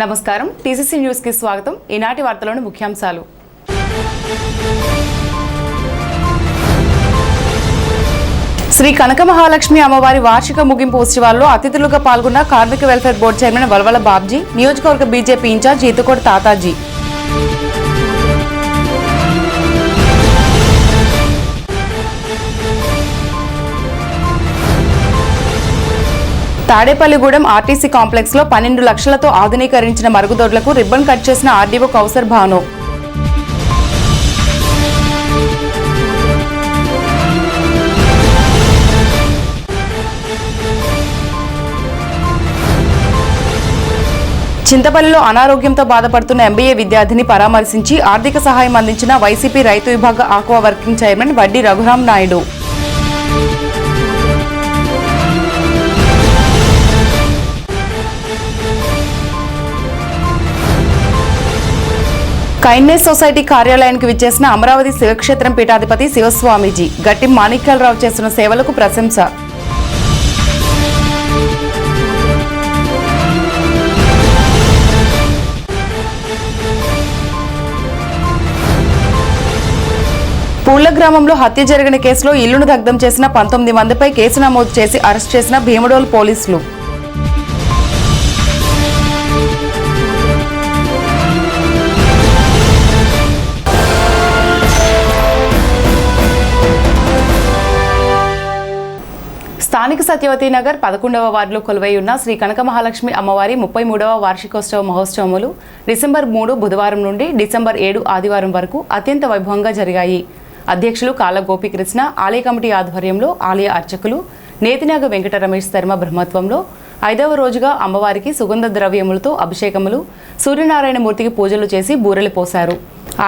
నమస్కారం TCC news కి స్వాగతం। ఈనాటి వార్తలోని ముఖ్యాంశాలు। శ్రీ కనక మహాలక్ష్మి అమ్మవారి వార్షిక ముగింపు ఉత్సవాల్లో అతిథులుగా పాల్గొన్న కార్మిక welfare board chairman Valvala Babji, నియోజకవర్గ BJP incharge Eethakota Tataji. Tadepalligudem RTC complex లో 12 లక్షలతో ఆధునీకరించిన మరుగుదొడ్లకు రిబ్బన్ కట్ చేసిన ఆర్డీఓ కౌసర్ భాను। చింతపల్లిలో అనారోగ్యంతో బాధపడుతున్న ఎంబీఏ విద్యార్థిని పరామర్శించి ఆర్థిక సహాయం అందించిన వైసీపీ రైతు విభాగ ఆక్వా వర్కింగ్ చైర్మన్ వడ్డీ రఘురాం నాయుడు। కైండ్నెస్ సొసైటీ కార్యాలయానికి విచ్చేసిన అమరావతి శివక్షేత్రం పీఠాధిపతి శివస్వామీజీ గట్టి మాణిక్యాలరావు చేస్తున్న సేవలకు ప్రశంస। పూళ్ల గ్రామంలో హత్య జరిగిన కేసులో ఇల్లును దగ్ధం చేసిన 19 మందిపై కేసు నమోదు చేసి అరెస్ట్ చేసిన భీమడోలు పోలీసులు। స్థానిక సత్యవతి నగర్ 11వ వార్డులో కొలువై ఉన్న శ్రీ కనక మహాలక్ష్మి అమ్మవారి 33వ వార్షికోత్సవ మహోత్సవములు డిసెంబర్ 3 బుధవారం నుండి డిసెంబర్ 7 ఆదివారం వరకు అత్యంత వైభవంగా జరిగాయి। అధ్యక్షులు కాళ్ళ గోపీకృష్ణ, ఆలయ కమిటీ ఆధ్వర్యంలో ఆలయ అర్చకులు నేతినాగ వెంకట రమేష్ శర్మ బ్రహ్మత్వంలో 5వ రోజుగా అమ్మవారికి సుగంధ ద్రవ్యములతో అభిషేకములు, సూర్యనారాయణ మూర్తికి పూజలు చేసి బూరెలు పోశారు।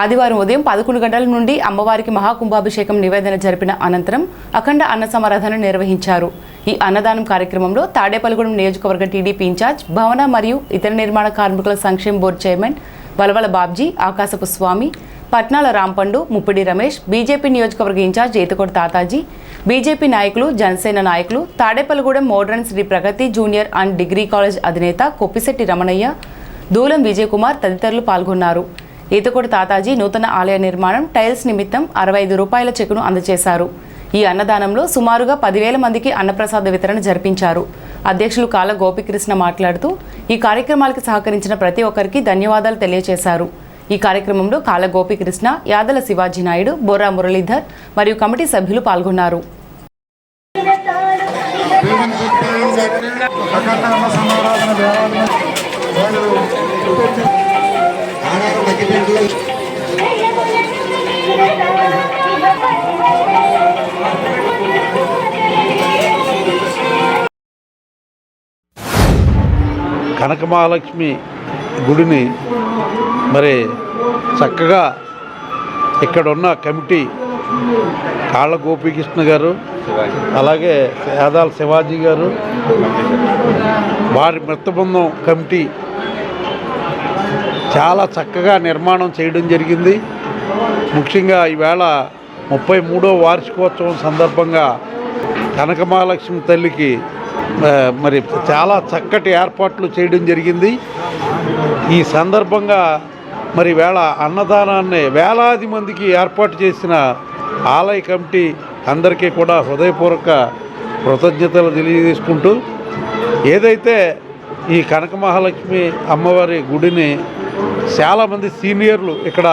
ఆదివారం ఉదయం 11 గంటల నుండి అమ్మవారికి మహాకుంభాభిషేకం నివేదన జరిపిన అనంతరం అఖండ అన్న సమారాధన నిర్వహించారు। ఈ అన్నదానం కార్యక్రమంలో తాడేపల్లిగూడెం నియోజకవర్గ టీడీపీ ఇన్ఛార్జ్ భవన మరియు ఇతర నిర్మాణ కార్మికుల సంక్షేమ board chairman Valvala Babji, Akasapu Swamy, Patnala Rampandu, Muppidi Ramesh, BJP నియోజకవర్గ ఇన్ఛార్జ్ ఈతకోట తాతాజీ, బీజేపీ నాయకులు, జనసేన నాయకులు, Tadepalligudem modern Sri Pragathi junior and degree college అధినేత కొప్పిశెట్టి రమణయ్య, దూలం విజయ్ కుమార్ తదితరులు పాల్గొన్నారు। ఈతకోట తాతాజీ నూతన ఆలయ నిర్మాణం టైల్స్ నిమిత్తం 65 రూపాయల చెక్కును అందజేశారు। ఈ అన్నదానంలో సుమారుగా 10,000 మందికి అన్నప్రసాద వితరణ జరిపించారు। అధ్యక్షులు కాళ్ళ గోపీకృష్ణ మాట్లాడుతూ ఈ కార్యక్రమాలకు సహకరించిన ప్రతి ఒక్కరికి ధన్యవాదాలు తెలియజేశారు। ఈ కార్యక్రమంలో కాళ్ళ గోపీకృష్ణ, యాదల శివాజీ నాయుడు, బొర్రా మురళీధర్ మరియు కమిటీ సభ్యులు పాల్గొన్నారు। కనక మహాలక్ష్మి గుడిని మరి చక్కగా ఇక్కడున్న కమిటీ కాళ్ళ గోపీకృష్ణ గారు, అలాగే యాదాల శివాజీ గారు, వారి మిత్రబృందం కమిటీ చాలా చక్కగా నిర్మాణం చేయడం జరిగింది। ముఖ్యంగా ఈవేళ 33వ వార్షికోత్సవం సందర్భంగా కనక మహాలక్ష్మి తల్లికి మరి చాలా చక్కటి ఏర్పాట్లు చేయడం జరిగింది। ఈ సందర్భంగా మరి వేళ అన్నదానాన్ని వేలాది మందికి ఏర్పాటు చేసిన ఆలయ కమిటీ అందరికీ కూడా హృదయపూర్వక కృతజ్ఞతలు తెలియజేసుకుంటూ, ఏదైతే ఈ కనక మహాలక్ష్మి అమ్మవారి గుడిని చాలామంది సీనియర్లు ఇక్కడ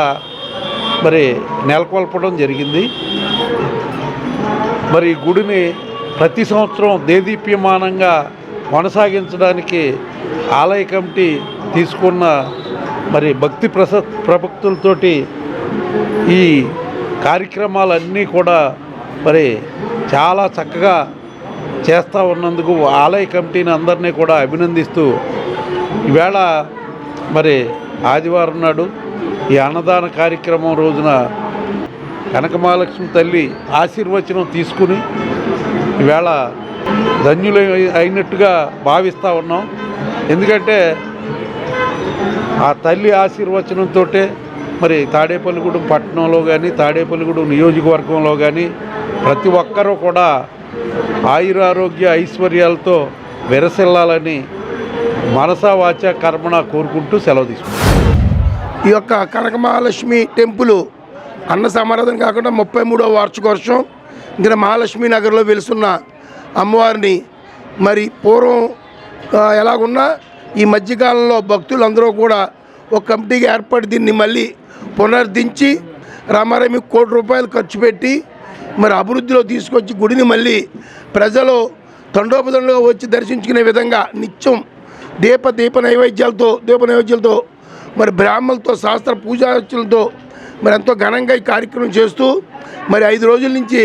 మరి నెలకొల్పడం జరిగింది। మరి ఈ గుడిని ప్రతి సంవత్సరం దేదీప్యమానంగా కొనసాగించడానికి ఆలయ కమిటీ తీసుకున్న మరి భక్తి ప్రభక్తులతోటి ఈ కార్యక్రమాలన్నీ కూడా మరి చాలా చక్కగా చేస్తూ ఉన్నందుకు ఆలయ కమిటీని అందరినీ కూడా అభినందిస్తూ, ఈవేళ మరి ఆదివారం నాడు ఈ అన్నదాన కార్యక్రమం రోజున కనక మహాలక్ష్మి తల్లి ఆశీర్వచనం తీసుకుని ఈవేళ ధన్యులు అయినట్టుగా భావిస్తూ ఉన్నాం। ఎందుకంటే ఆ తల్లి ఆశీర్వచనంతో మరి తాడేపల్లిగూడెం పట్టణంలో కానీ తాడేపల్లిగూడెం నియోజకవర్గంలో కానీ ప్రతి ఒక్కరూ కూడా ఆయురారోగ్య ఐశ్వర్యాలతో విరసిల్లాలని మనసా వాచ కర్మణ కోరుకుంటూ సెలవు తీసుకుంటాం. ఈ యొక్క కనకమహాలక్ష్మి టెంపుల్ అన్న సమారాధన కాకుండా 33వ వార్షికోత్సవం ఇక్కడ మహాలక్ష్మి నగర్లో వెలుసున్న అమ్మవారిని మరి పూర్వం ఎలాగున్నా ఈ మధ్యకాలంలో భక్తులందరూ కూడా ఒక కమిటీగా ఏర్పడి దీన్ని మళ్ళీ పునరుద్ధరించి రామారామి ₹1 కోటి ఖర్చు పెట్టి మరి అభివృద్ధిలో తీసుకొచ్చి గుడిని మళ్ళీ ప్రజలు తండోపతండుగా వచ్చి దర్శించుకునే విధంగా నిత్యం దీప నైవేద్యాలతో మరి బ్రాహ్మణులతో శాస్త్ర పూజార్చనలతో మరి ఎంతో ఘనంగా ఈ కార్యక్రమం చేస్తూ మరి 5 రోజుల నుంచి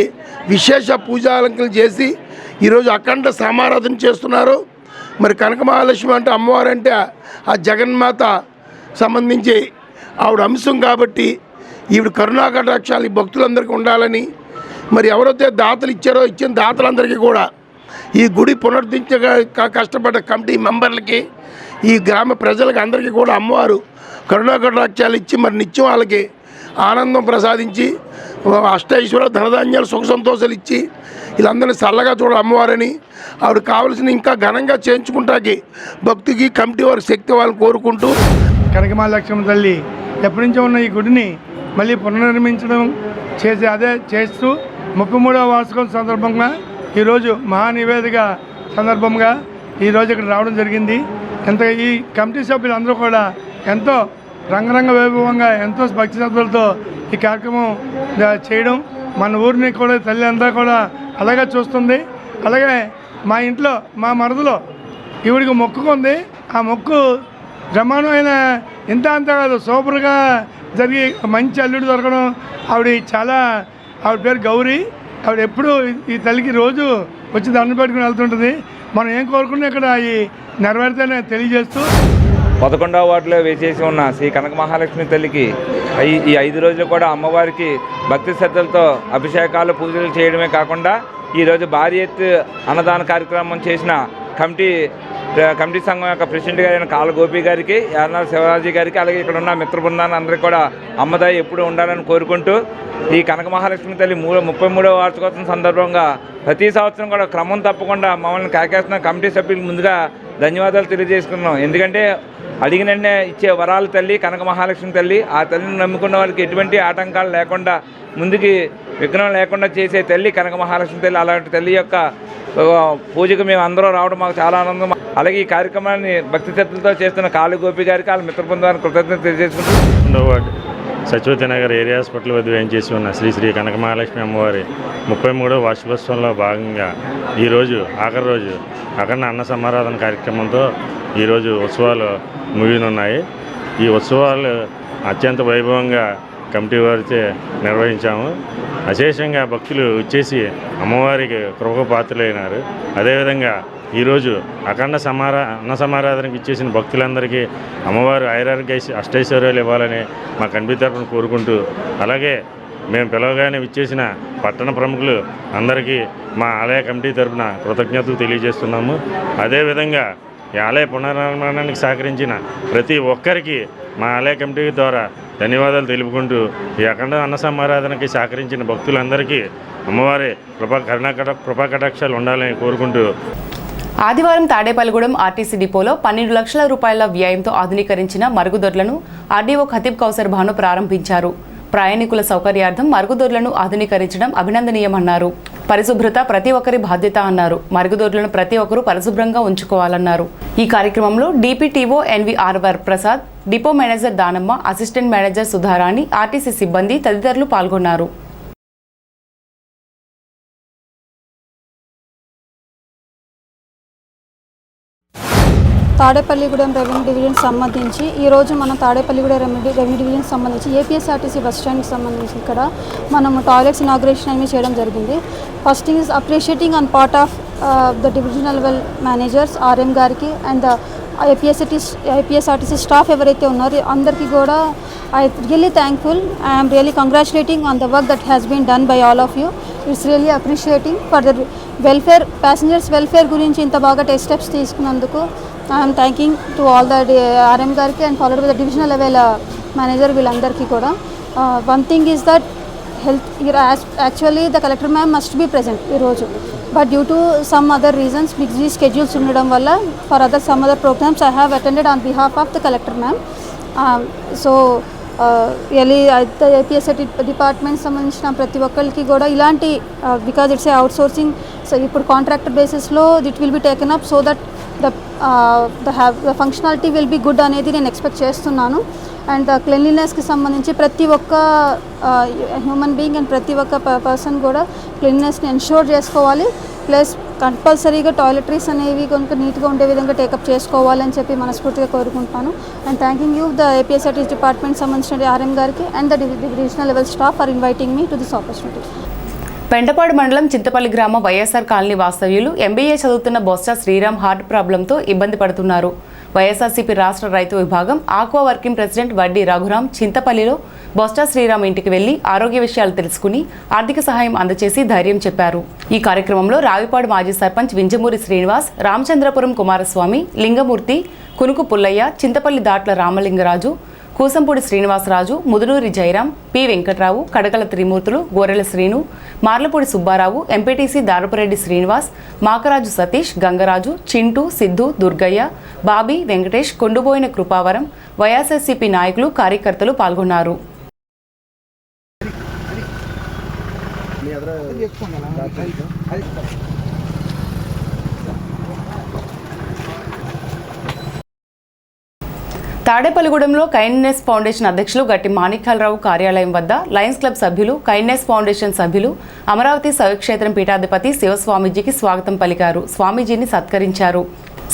విశేష పూజాలంకరణ చేసి ఈరోజు అఖండ సమారాధన చేస్తున్నారు. మరి కనకమహాలక్ష్మి అంటే అమ్మవారు అంటే ఆ జగన్మాత సంబంధించి ఆవిడ అంశం కాబట్టి ఈవిడ కరుణాకటాక్షాలు ఈ భక్తులందరికీ ఉండాలని మరి ఎవరైతే దాతలు ఇచ్చారో ఇచ్చిన దాతలందరికీ కూడా ఈ గుడి పునరుద్ధరించగా కష్టపడ్డ కమిటీ మెంబర్లకి ఈ గ్రామ ప్రజలకి అందరికీ కూడా అమ్మవారు కరుణాకటాక్షాలు ఇచ్చి మరి నిత్యం వాళ్ళకి ఆనందం ప్రసాదించి అష్టైశ్వర్య ధనధాన్యాలు సుఖ సంతోషాలు ఇచ్చి వీళ్ళందరినీ చల్లగా చూడ అమ్మవారని ఆవిడ కావాల్సిన ఇంకా ఘనంగా చేయించుకుంటాకి భక్తికి కమిటీ వారి శక్తి వాళ్ళని కోరుకుంటూ కనకమహాలక్ష్మి తల్లి ఎప్పటి నుంచో ఉన్న ఈ గుడిని మళ్ళీ పునర్నిర్మించడం చేస్తూ 33వ వార్షికోత్సవం సందర్భంగా ఈరోజు మహానివేదిక సందర్భంగా ఈరోజు ఇక్కడ రావడం జరిగింది. ఈ కమిటీ సభ్యులందరూ కూడా ఎంతో రంగరంగ వైభవంగా ఎంతో భక్తి శ్రద్ధలతో ఈ కార్యక్రమం చేయడం మన ఊరిని కూడా తల్లి అంతా కూడా అలాగే చూస్తుంది. అలాగే మా ఇంట్లో మా మరదలో ఈవిడికి మొక్కుకుంది. ఆ మొక్కు బ్రహ్మాండమైన ఇంత అంతా కాదు, సూపర్గా జరిగి మంచి అల్లుడు దొరకడం. ఆవిడ పేరు గౌరీ. ఆవిడ ఎప్పుడు ఈ తల్లికి రోజు వచ్చి దండం పెట్టుకుని వెళ్తుంటుంది. మనం ఏం కోరుకున్నా ఇక్కడ ఈ నెరవేరుతానే తెలియజేస్తూ 11వ వార్డులో వేసేసి ఉన్న శ్రీ కనక మహాలక్ష్మి తల్లికి ఈ 5 రోజులు కూడా అమ్మవారికి భక్తి శ్రద్ధలతో అభిషేకాలు పూజలు చేయడమే కాకుండా ఈరోజు భారీ ఎత్తు అన్నదాన కార్యక్రమం చేసిన కమిటీ సంఘం యొక్క ప్రెసిడెంట్ గారైన కాళ్ళ గోపి గారికి, యానాల శివరాజు గారికి, అలాగే ఇక్కడ ఉన్న మిత్ర బృందాన్ని అందరికీ కూడా అమ్మదయ ఎప్పుడు ఉండాలని కోరుకుంటూ ఈ కనక మహాలక్ష్మి తల్లి 33వ వార్షికోత్సవం సందర్భంగా ప్రతి సంవత్సరం కూడా క్రమం తప్పకుండా మమ్మల్ని కాకేస్తున్న కమిటీ సభ్యులకు ముందుగా ధన్యవాదాలు తెలియజేసుకున్నాం. ఎందుకంటే అడిగినన్నే ఇచ్చే వరాల తల్లి కనక మహాలక్ష్మి తల్లి. ఆ తల్లిని నమ్ముకున్న వాళ్ళకి ఎటువంటి ఆటంకాలు లేకుండా ముందుకి విఘ్నం లేకుండా చేసే తల్లి కనక మహాలక్ష్మి తల్లి. అలాంటి తల్లి యొక్క పూజకు మేము అందరూ రావడం మాకు చాలా ఆనందం. అలాగే ఈ కార్యక్రమాన్ని భక్తి శ్రద్ధలతో చేస్తున్న కాళీ గోపి గారికి, వాళ్ళ మిత్ర బృందానికి కృతజ్ఞత తెలియజేసుకుంటూ సత్యవతి నగర్ ఏరియా హాస్పిటల్ వద్ద వేయించేసి ఉన్న శ్రీ కనక మహాలక్ష్మి అమ్మవారి 33వ వార్షికోత్సవంలో భాగంగా ఈరోజు ఆఖరి రోజు అఖండ అన్న సమారాధన కార్యక్రమంతో ఈరోజు ఉత్సవాలు ముగినున్నాయి. ఈ ఉత్సవాలు అత్యంత వైభవంగా కమిటీ వారిచే నిర్వహించాము. అశేషంగా భక్తులు వచ్చేసి అమ్మవారికి కృపకు పాత్రులైనారు. అదేవిధంగా ఈరోజు అఖండ అన్న సమారాధనకు ఇచ్చేసిన భక్తులందరికీ అమ్మవారు ఆయురారోగ్య అష్టైశ్వర్యాలు ఇవ్వాలని మా కమిటీ తరఫున కోరుకుంటూ, అలాగే మేము పిలవగానే ఇచ్చేసిన పట్టణ ప్రముఖులు అందరికీ మా ఆలయ కమిటీ తరఫున కృతజ్ఞతలు తెలియజేస్తున్నాము. అదేవిధంగా ఈ ఆలయ పునర్నిర్మాణానికి సహకరించిన ప్రతి ఒక్కరికి మా ఆలయ కమిటీ ద్వారా ధన్యవాదాలు తెలుపుకుంటూ ఈ అఖండ అన్న సమారాధనకి సహకరించిన భక్తులందరికీ అమ్మవారి కృపాకటాక్షాలు ఉండాలని కోరుకుంటూ ఆదివారం తాడేపల్లిగూడెం ఆర్టీసీ డిపోలో 12 లక్షల రూపాయల వ్యయంతో ఆధునీకరించిన మరుగుదొడ్లను ఆర్డీఓ ఖతీబ్ కౌసర్ భాను ప్రారంభించారు. ప్రయాణికుల సౌకర్యార్థం మరుగుదొడ్లను ఆధునీకరించడం అభినందనీయమన్నారు. పరిశుభ్రత ప్రతి ఒక్కరి బాధ్యత అన్నారు. మరుగుదొడ్లను ప్రతి ఒక్కరూ పరిశుభ్రంగా ఉంచుకోవాలన్నారు. ఈ కార్యక్రమంలో డిపిటిఓ ఎన్విఆర్వర్ Prasad, depot manager Danamma, assistant manager Sudharani, RTC సిబ్బంది తదితరులు పాల్గొన్నారు. తాడేపల్లిగూడెం రెవెన్యూ డివిజన్ సంబంధించి ఈరోజు మనం తాడేపల్లిగూడెం రెవెన్యూ డివిజన్ సంబంధించి ఏపీఎస్ఆర్టీసీ బస్ స్టాండ్కి సంబంధించి ఇక్కడ మనము టాయిలెట్స్ ఇనాగ్రేషన్ అనేది చేయడం జరిగింది. First thing is appreciating on part of the divisional well managers RM గారికి అండ్ ఏపీఎస్ఆర్టీసీ స్టాఫ్ ఎవరైతే ఉన్నారో అందరికీ కూడా I really thankful. I'm really congratulating on the work that has been done by all of you. It's really appreciating for the welfare, passengers welfare గురించి ఇంత బాగా steps తీసుకున్నందుకు I'm thanking to all the RM గారికి and followed by the divisional level manager వీళ్ళందరికీ కూడా. One thing is that health here actually the collector ma'am must be present ee roju, but due to some other reasons busy schedules undadam valla for other some other programs I have attended on behalf of the collector ma'am. So really the APS department సంబంధించిన ప్రతి ఒక్కరికి కూడా ఇలాంటి because it's a outsourcing, so ఇప్పుడు contractor బేసిస్లో it will be taken up so that the functionality will be good అనేది నేను expect చేస్తున్నాను. అండ్ క్లెన్లీనెస్కి సంబంధించి ప్రతి ఒక్క హ్యూమన్ బీయింగ్ అండ్ ప్రతి ఒక్క పర్సన్ కూడా క్లీన్లీనెస్ని ఎన్షూర్ చేసుకోవాలి. ప్లస్ కంపల్సరీగా టాయిలెటరీస్ అనేవి కనుక నీట్గా ఉండే విధంగా టేకప్ చేసుకోవాలని చెప్పి మనస్ఫూర్తిగా కోరుకుంటాను. And thanking you the APSRTC department సంబంధించిన ఆర్ఎం గారికి and the divisional level staff for inviting me to this opportunity. Pentapadu మండలం చింతపల్లి గ్రామ వైఎస్ఆర్ కాలనీ వాస్తవ్యులు ఎంబీఏ చదువుతున్న బొత్స శ్రీరామ్ హార్ట్ ప్రాబ్లంతో ఇబ్బంది పడుతున్నారు. వైఎస్ఆర్సీపీ రాష్ట్ర రైతు విభాగం ఆక్వా వర్కింగ్ ప్రెసిడెంట్ వడ్డీ రఘురాం చింతపల్లిలో బొత్స శ్రీరామ్ ఇంటికి వెళ్లి ఆరోగ్య విషయాలు తెలుసుకుని ఆర్థిక సహాయం అందజేసి ధైర్యం చెప్పారు. ఈ కార్యక్రమంలో రావిపాడు మాజీ సర్పంచ్ వింజమూరి శ్రీనివాస్, రామచంద్రపురం కుమారస్వామి, లింగమూర్తి, కునుకు పుల్లయ్య, చింతపల్లి దాట్ల రామలింగరాజు, కూసంపూడి శ్రీనివాసరాజు, ముదునూరి జయరాం, పి వెంకట్రావు, కడకల త్రిమూర్తులు, గోరెల శ్రీను, మార్లపూడి సుబ్బారావు, ఎంపీటీసీ దారపురెడ్డి శ్రీనివాస్, మాకరాజు సతీష్, గంగరాజు, చింటూ, సిద్ధు, దుర్గయ్య, బాబీ, వెంకటేష్, కొండుబోయిన కృపావరం, వైఎస్ఆర్సీపీ నాయకులు, కార్యకర్తలు పాల్గొన్నారు. తాడేపల్లిగూడెంలో కైండ్నెస్ ఫౌండేషన్ అధ్యక్షులు గట్టి మాణిక్యాలరావు కార్యాలయం వద్ద లయన్స్ క్లబ్ సభ్యులు, కైండ్నెస్ ఫౌండేషన్ సభ్యులు, అమరావతి శైవక్షేత్రం పీఠాధిపతి శివస్వామీజీకి స్వాగతం పలికారు. స్వామీజీని సత్కరించారు.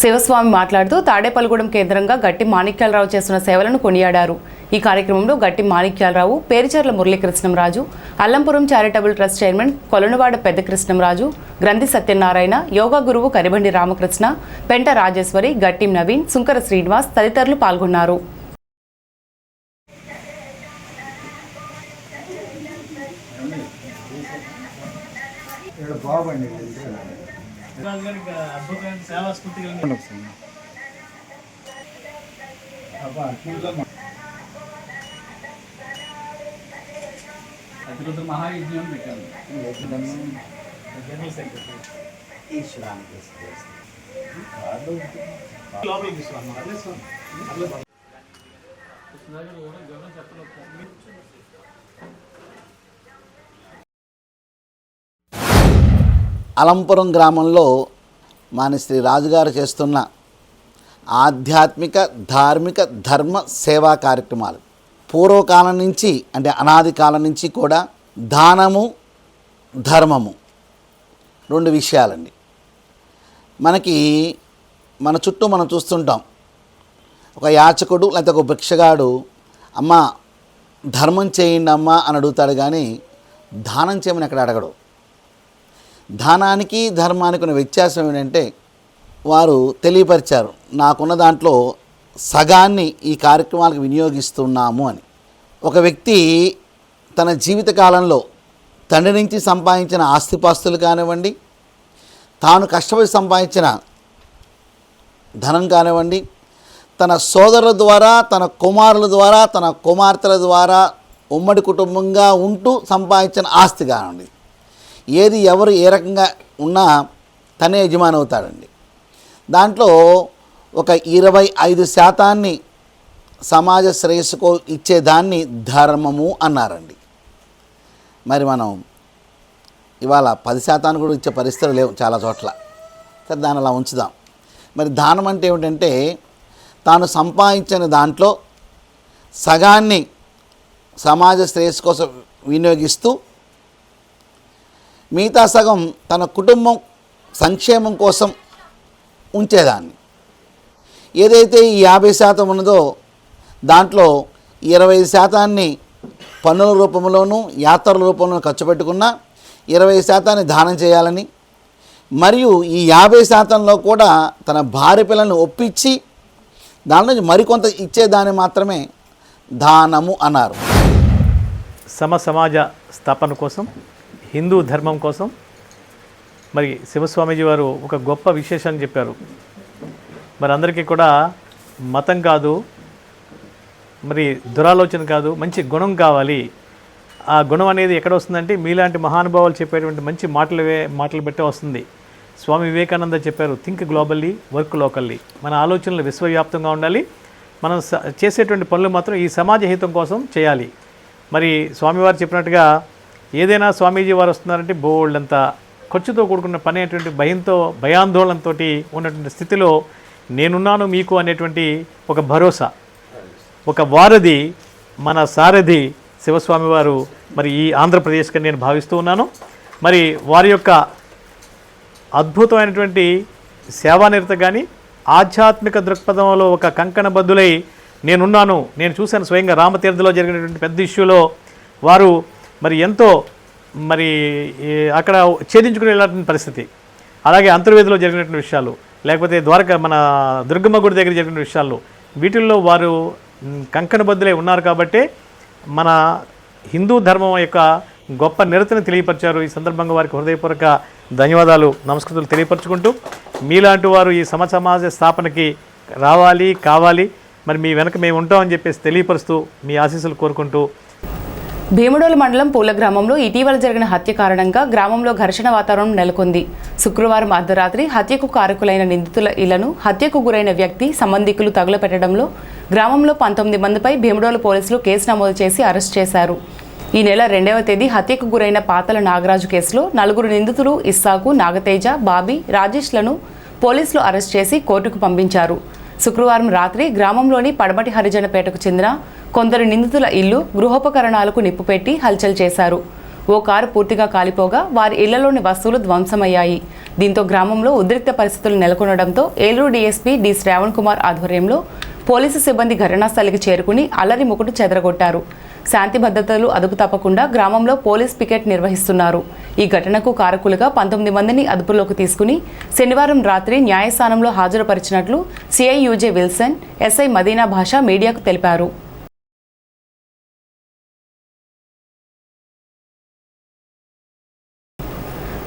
శివస్వామి మాట్లాడుతూ తాడేపల్లిగూడెం కేంద్రంగా గట్టి మాణిక్యాలరావు చేస్తున్న సేవలను కొనియాడారు. ఈ కార్యక్రమంలో Gatti Manikyalarao, Perucherla Muralikrishnamraju, Allampuram charitable trust chairman Kolanuvada పెద్ద కృష్ణంరాజు, గ్రంథి సత్యనారాయణ, యోగా గురువు కరిబండి రామకృష్ణ, పెంట రాజేశ్వరి, గట్టి నవీన్, సుంకర శ్రీనివాస్ తదితరులు పాల్గొన్నారు. మహాయజ్ఞం పెట్టాను. అలంపురం గ్రామంలో మానిశ్రీ రాజుగారు చేస్తున్న ఆధ్యాత్మిక, ధార్మిక, ధర్మ సేవా కార్యక్రమాలు పూర్వకాలం నుంచి, అంటే అనాది కాలం నుంచి కూడా దానము, ధర్మము రెండు విషయాలండి. మనకి మన చుట్టూ మనం చూస్తుంటాం, ఒక యాచకుడు లేకపోతే ఒక భిక్షగాడు అమ్మ ధర్మం చేయండి అమ్మ అని అడుగుతాడు, కానీ దానం చేయమని ఎక్కడ అడగడు. దానానికి ధర్మానికి ఉన్న వ్యత్యాసం ఏంటంటే వారు తెలియపరిచారు, నాకున్న దాంట్లో సగాన్ని ఈ కార్యక్రమాలకు వినియోగిస్తున్నాము అని. ఒక వ్యక్తి తన జీవితకాలంలో తండ్రి నుంచి సంపాదించిన ఆస్తిపాస్తులు కానివ్వండి, తాను కష్టపడి సంపాదించిన ధనం కానివ్వండి, తన సోదరుల ద్వారా, తన కుమారుల ద్వారా, తన కుమార్తెల ద్వారా ఉమ్మడి కుటుంబంగా ఉంటూ సంపాదించిన ఆస్తి కానివ్వండి, ఏది ఎవరు ఏ రకంగా ఉన్నా తనే యజమాని అవుతాడండి. దాంట్లో ఒక 25% సమాజ శ్రేయస్సుకు ఇచ్చేదాన్ని ధర్మము అన్నారండి. మరి మనం ఇవాళ 10% కూడా ఇచ్చే పరిస్థితులు లేవు చాలా చోట్ల. సరే, దాన్ని అలా ఉంచుదాం. మరి దానం అంటే ఏమిటంటే తాను సంపాదించిన దాంట్లో సగాన్ని సమాజ శ్రేయస్సు కోసం వినియోగిస్తూ మిగతా సగం తన కుటుంబం సంక్షేమం కోసం ఉంచేదాన్ని. ఏదైతే ఈ 50% ఉన్నదో దాంట్లో 25% పన్నుల రూపంలోనూ యాత్రల రూపంలోనూ ఖర్చు పెట్టుకున్నా 20% దానం చేయాలని, మరియు ఈ 50%లో కూడా తన భార్య పిల్లల్ని ఒప్పించి దాని నుంచి మరికొంత ఇచ్చేదాన్ని మాత్రమే దానము అన్నారు. సమాజ స్థాపన కోసం, హిందూ ధర్మం కోసం మరి శివస్వామీజీ వారు ఒక గొప్ప విశేషాన్ని చెప్పారు. మరి అందరికీ కూడా మతం కాదు, మరి దురాలోచన కాదు, మంచి గుణం కావాలి ఆ గుణం అనేది ఎక్కడ వస్తుందంటే మీలాంటి మహానుభావులు చెప్పేటువంటి మంచి మాటలు బట్టే వస్తుంది. స్వామి వివేకానంద చెప్పారు, థింక్ గ్లోబల్లీ, వర్క్ లోకల్లీ. మన ఆలోచనలు విశ్వవ్యాప్తంగా ఉండాలి, మనం చేసేటువంటి పనులు మాత్రం ఈ సమాజ హితం కోసం చేయాలి. మరి స్వామివారు చెప్పినట్టుగా ఏదైనా స్వామీజీ వారు వస్తున్నారంటే బోల్డ్ అంత ఖర్చుతో కూడుకున్న పని అనేటువంటి భయాందోళనతో ఉన్నటువంటి స్థితిలో నేనున్నాను మీకు అనేటువంటి ఒక భరోసా, ఒక వారధి, మన సారథి శివస్వామి వారు మరి ఈ ఆంధ్రప్రదేశ్కి నేను భావిస్తూ ఉన్నాను. మరి వారి యొక్క అద్భుతమైనటువంటి సేవానిరత కానీ ఆధ్యాత్మిక దృక్పథంలో ఒక కంకణబద్ధులై నేనున్నాను. నేను చూశాను స్వయంగా రామతీర్థలో జరిగినటువంటి పెద్ద ఇష్యూలో వారు మరి ఎంతో మరి అక్కడ ఛేదించుకుని వెళ్ళినటువంటి పరిస్థితి, అలాగే అంతర్వేదిలో జరిగినటువంటి విషయాలు, లేకపోతే మన దుర్గమ్మ గుడి దగ్గర జరిగిన విషయాలు, వీటిల్లో వారు కంకణబద్ధులై ఉన్నారు కాబట్టే మన హిందూ ధర్మం యొక్క గొప్ప నిరతను తెలియపరిచారు. ఈ సందర్భంగా వారికి హృదయపూర్వక ధన్యవాదాలు, నమస్కృతులు తెలియపరచుకుంటూ మీలాంటి వారు ఈ సమాజ స్థాపనకి రావాలి, కావాలి, మరి మీ వెనక మేము ఉంటామని చెప్పేసి తెలియపరుస్తూ మీ ఆశీస్సులు కోరుకుంటూ. భీముడోలు మండలం పూల గ్రామంలో ఇటీవల జరిగిన హత్య కారణంగా గ్రామంలో ఘర్షణ వాతావరణం నెలకొంది. శుక్రవారం అర్ధరాత్రి హత్యకు కారకులైన నిందితుల ఇళ్లను హత్యకు గురైన వ్యక్తి సంబంధికులు తగులపెట్టడంలో గ్రామంలో 19 మందిపై భీముడోలు పోలీసులు కేసు నమోదు చేసి అరెస్ట్ చేశారు. ఈ నెల 2వ తేదీ హత్యకు గురైన పాతల నాగరాజు కేసులో 4 నిందితులు ఇస్సాకు, నాగతేజ, బాబీ, రాజేష్లను పోలీసులు అరెస్ట్ చేసి కోర్టుకు పంపించారు. శుక్రవారం రాత్రి గ్రామంలోని పడమటి హరిజనపేటకు చెందిన కొందరు నిందితుల ఇల్లు, గృహోపకరణాలకు నిప్పుపెట్టి హల్చల్ చేశారు. ఓ కారు పూర్తిగా కాలిపోగా వారి ఇళ్లలోని వస్తువులు ధ్వంసమయ్యాయి. దీంతో గ్రామంలో ఉద్రిక్త పరిస్థితులు నెలకొనడంతో ఏలూరు డీఎస్పీ డి శ్రావణ్ కుమార్ ఆధ్వర్యంలో పోలీసు సిబ్బంది ఘటనాస్థలికి చేరుకుని అల్లరి ముకుటు చెదరగొట్టారు. శాంతి భద్రతలు అదుపు తప్పకుండా గ్రామంలో పోలీస్ పికెట్ నిర్వహిస్తున్నారు. ఈ ఘటనకు కారకులుగా 19 మందిని అదుపులోకి తీసుకుని శనివారం రాత్రి న్యాయస్థానంలో హాజరుపరిచినట్లు సిఐ యూజే విల్సన్, ఎస్ఐ మదీనా భాషా మీడియాకు తెలిపారు.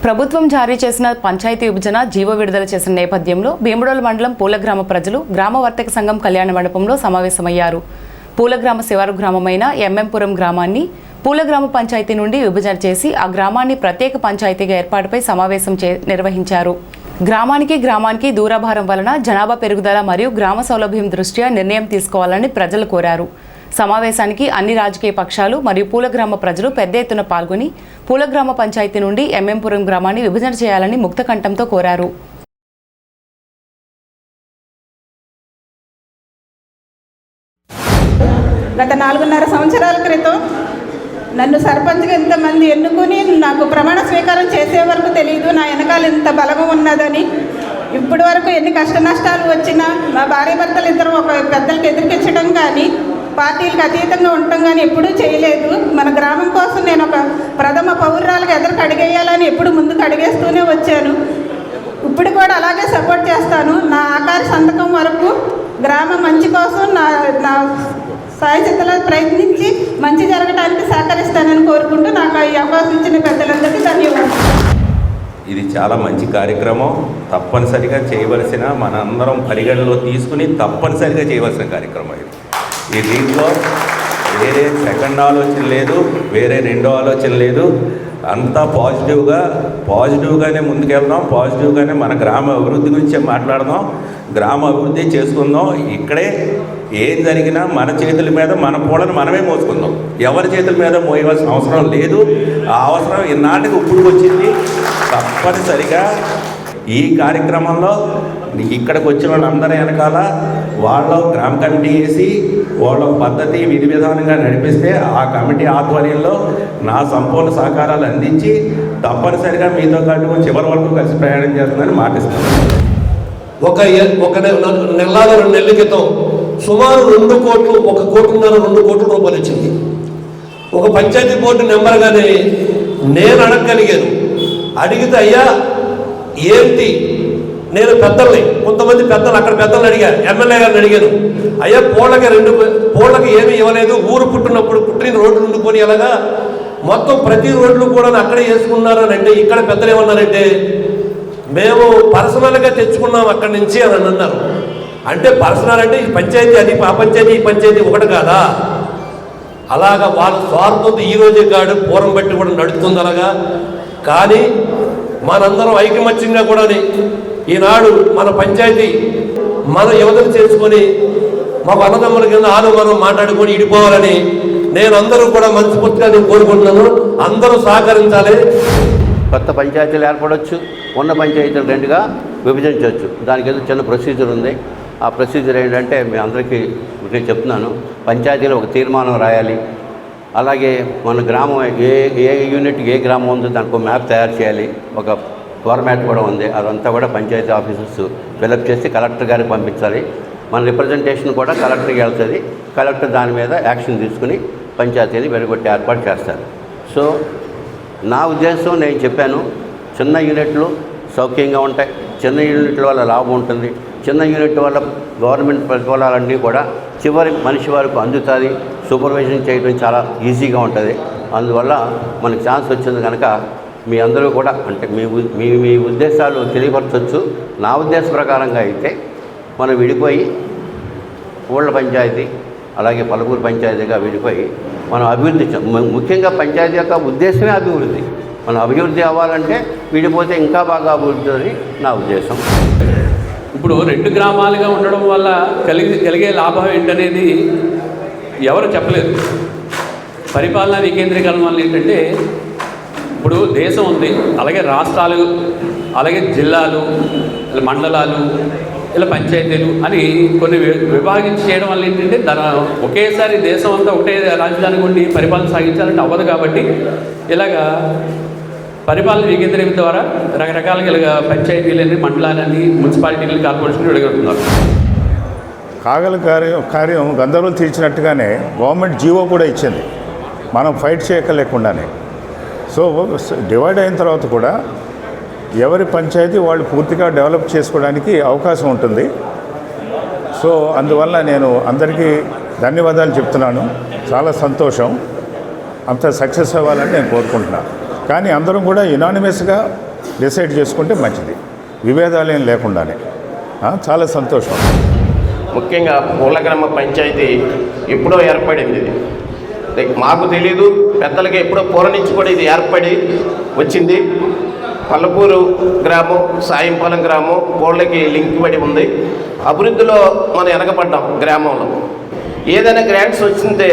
ప్రభుత్వం జారీ చేసిన పంచాయతీ విభజన జీవో విడుదల చేసిన నేపథ్యంలో భీముడోలు మండలం పూలగ్రామ ప్రజలు గ్రామ వర్తక సంఘం కళ్యాణ మండపంలో సమావేశమయ్యారు. పూలగ్రామ శివారు గ్రామమైన ఎంఎంపురం గ్రామాన్ని పూలగ్రామ పంచాయతీ నుండి విభజన చేసి ఆ గ్రామాన్ని ప్రత్యేక పంచాయతీగా ఏర్పాటుపై సమావేశం నిర్వహించారు. గ్రామానికి దూరభారం వలన జనాభా పెరుగుదల మరియు గ్రామ సౌలభ్యం దృష్ట్యా నిర్ణయం తీసుకోవాలని ప్రజలు కోరారు. సమావేశానికి అన్ని రాజకీయ పక్షాలు మరియు పూలగ్రామ ప్రజలు పెద్ద ఎత్తున పాల్గొని పూలగ్రామ పంచాయతీ నుండి ఎంఎంపురం గ్రామాన్ని విభజన చేయాలని ముక్తకంఠంతో కోరారు. గత 4.5 సంవత్సరాల క్రితం నన్ను సర్పంచ్గా ఇంతమంది ఎన్నుకుని నాకు ప్రమాణ స్వీకారం చేసే వరకు తెలియదు నా వెనకాల ఇంత బలము ఉన్నదని. ఇప్పటి వరకు ఎన్ని కష్ట నష్టాలు వచ్చినా మా భార్య భర్తలు ఇద్దరు ఒక పెద్దలకు ఎదురుకిచ్చడం కానీ పార్టీలకు అతీతంగా ఉండటం కానీ ఎప్పుడూ చేయలేదు. మన గ్రామం కోసం నేను ఒక ప్రథమ పౌరురాలుగా ఎదురుకు అడిగేయాలని ఎప్పుడు ముందుకు అడిగేస్తూనే వచ్చాను. ఇప్పుడు కూడా అలాగే సపోర్ట్ చేస్తాను. నా ఆఖరి సంతకం వరకు గ్రామం మంచి కోసం నా సాయశక్తులు ప్రయత్నించి మంచి జరగడానికి సహకరిస్తానని కోరుకుంటూ నాకు ఈ అవకాశం ఇచ్చిన పెద్దలందరికీ ధన్యవాదాలు. ఇది చాలా మంచి కార్యక్రమం, తప్పనిసరిగా చేయవలసిన మనందరం పరిగణలో తీసుకుని తప్పనిసరిగా చేయవలసిన కార్యక్రమం ఇది. ఈ దీంట్లో వేరే సెకండ్ ఆలోచన లేదు, వేరే రెండో ఆలోచన లేదు. అంతా పాజిటివ్గానే ముందుకెళ్దాం, పాజిటివ్గానే మన గ్రామ అభివృద్ధి గురించి మాట్లాడదాం, గ్రామ అభివృద్ధి చేసుకుందాం. ఇక్కడే ఏం జరిగినా మన చేతుల మీద మన పూలను మనమే మోసుకుందాం, ఎవరి చేతుల మీద మోయవలసిన అవసరం లేదు. ఆ అవసరం ఇన్నాటికి ఇప్పుడు వచ్చింది. తప్పనిసరిగా ఈ కార్యక్రమంలో ఇక్కడికి వచ్చిన వాళ్ళందరి వెనకాల వాళ్ళ గ్రామ కమిటీ వేసి వాళ్ళ పద్ధతి విధి విధానంగా నడిపిస్తే ఆ కమిటీ ఆధ్వర్యంలో నా సంపూర్ణ సహకారాలు అందించి తప్పనిసరిగా మీతో పాటు చివరి వరకు కలిసి ప్రయాణం చేస్తుందని మాటిస్తున్నాను. ఒక నెల 2 నెలల క్రితం సుమారు 2 కోట్లు, 1 కోటిన్నర 2 కోట్ల రూపాయలు వచ్చింది. ఒక పంచాయతీ బోర్డు నెంబర్గానే నేను అడగగలిగాను. అడిగితే అయ్యా ఏంటి, నేను పెద్దల్ని కొంతమంది పెద్దలు అక్కడ పెద్దలు అడిగాను, ఎమ్మెల్యే గారిని అడిగాను, అయ్యా పోళ్ళకి ఏమీ ఇవ్వలేదు, ఊరు పుట్టినప్పుడు పుట్టిన రోడ్లు ఉండుకొని ఎలాగా మొత్తం ప్రతి రోడ్లు కూడా అక్కడే వేసుకున్నారని అంటే ఇక్కడ పెద్దలు ఏమన్నారంటే మేము పర్సనల్గా తెచ్చుకున్నాం అక్కడి నుంచి అని అన్నారు. అంటే పర్సనల్ అంటే ఈ పంచాయతీ అది ఆ పంచాయతీ ఈ పంచాయతీ ఒకటి కాదా? అలాగా వాళ్ళ స్వార్థంతో ఈ రోజే కాడు పూర్వం బట్టి కూడా నడుస్తుంది అలాగా. కానీ మనందరం ఐకమత్యంగా కూడా ఈనాడు మన పంచాయతీ మన యువతను చేసుకొని మాకు అన్నదమ్ముల కింద మనం మాట్లాడుకొని ఇడిపోవాలని నేను అందరూ కూడా మనస్ఫూర్తిగా నేను కోరుకుంటున్నాను. అందరూ సహకరించాలి. కొత్త పంచాయతీలు ఏర్పడవచ్చు, ఉన్న పంచాయతీలు రెండుగా విభజించవచ్చు. దానికి ఏదో చిన్న ప్రొసీజర్ ఉంది. ఆ ప్రొసీజర్ ఏంటంటే మీ అందరికీ నేను చెప్తున్నాను, పంచాయతీలో ఒక తీర్మానం రాయాలి. అలాగే మన గ్రామం ఏ యూనిట్ ఏ గ్రామం ఉందో దానికి ఒక మ్యాప్ తయారు చేయాలి. ఒక ఫార్మాట్ కూడా ఉంది. అదంతా కూడా పంచాయతీ ఆఫీసర్స్ ఫిలప్ చేసి కలెక్టర్ గారికి పంపించాలి. మన రిప్రజెంటేషన్ కూడా కలెక్టర్కి వెళ్తుంది. కలెక్టర్ దాని మీద యాక్షన్ తీసుకుని పంచాయతీని వెలుగొట్టి ఏర్పాటు చేస్తారు. సో నా ఉద్దేశం నేను చెప్పాను, చిన్న యూనిట్లు సౌఖ్యంగా ఉంటాయి, చిన్న యూనిట్ల వల్ల లాభం ఉంటుంది, చిన్న యూనిట్ వల్ల గవర్నమెంట్ ప్రతిఫలాలన్నీ కూడా చివరి మనిషి వరకు అందుతుంది. సూపర్వైజన్ చేయడం చాలా ఈజీగా ఉంటుంది. అందువల్ల మనకు ఛాన్స్ వచ్చింది కనుక మీ అందరూ కూడా అంటే మీ ఉద్దేశాలు తెలియపరచవచ్చు. నా ఉద్దేశ ప్రకారంగా అయితే మనం విడిపోయి ఊళ్ళ పంచాయతీ అలాగే పలువురు పంచాయతీగా విడిపోయి మనం అభివృద్ధి, ముఖ్యంగా పంచాయతీ యొక్క ఉద్దేశమే అభివృద్ధి. మనం అభివృద్ధి అవ్వాలంటే విడిపోతే ఇంకా బాగా అభివృద్ధి అని నా ఉద్దేశం. ఇప్పుడు 2 గ్రామాలుగా ఉండడం వల్ల కలిగే లాభం ఏంటనేది ఎవరు చెప్పలేదు. పరిపాలనా వికేంద్రీకరణ వల్ల ఏంటంటే ఇప్పుడు దేశం ఉంది, అలాగే రాష్ట్రాలు, అలాగే జిల్లాలు, మండలాలు, ఇలా పంచాయతీలు అని కొన్ని విభాగించి చేయడం వల్ల ఏంటంటే ఒకేసారి దేశం అంతా ఒకటే రాజధాని ఉండి పరిపాలన సాగించాలంటే అవ్వదు. కాబట్టి ఇలాగా పరిపాలన వికేంద్రీకరణ ద్వారా రకరకాలుగా ఇలాగ పంచాయతీలని, మండలాలని, మున్సిపాలిటీలని, కార్పొరేషన్లు విడగొడుతున్నారు. కాగల కార్యం గందరగోళం తీర్చినట్టుగానే గవర్నమెంట్ జీవో కూడా ఇచ్చింది, మనం ఫైట్ చేయలేకుండానే. సో డివైడ్ అయిన తర్వాత కూడా ఎవరి పంచాయతీ వాళ్ళు పూర్తిగా డెవలప్ చేసుకోవడానికి అవకాశం ఉంటుంది. సో అందువల్ల నేను అందరికీ ధన్యవాదాలు చెప్తున్నాను. చాలా సంతోషం, అంత సక్సెస్ అవ్వాలని నేను కోరుకుంటున్నాను. కానీ అందరం కూడా యునానిమస్గా డిసైడ్ చేసుకుంటే మంచిది, విభేదాలు ఏం లేకుండానే. చాలా సంతోషం. ముఖ్యంగా పూలగ్రామ పంచాయతీ ఎప్పుడో ఏర్పడింది. ఇది మాకు తెలీదు, పెద్దలకి ఎప్పుడో పూర్వ నుంచి కూడా ఇది ఏర్పడి వచ్చింది. పల్లపూరు గ్రామం, సాయంపాలెం గ్రామం పూలకి లింక్ పడి ఉంది. అభివృద్ధిలో మనం వెనకబడ్డాం. గ్రామంలో ఏదైనా గ్రాంట్స్ వచ్చిందే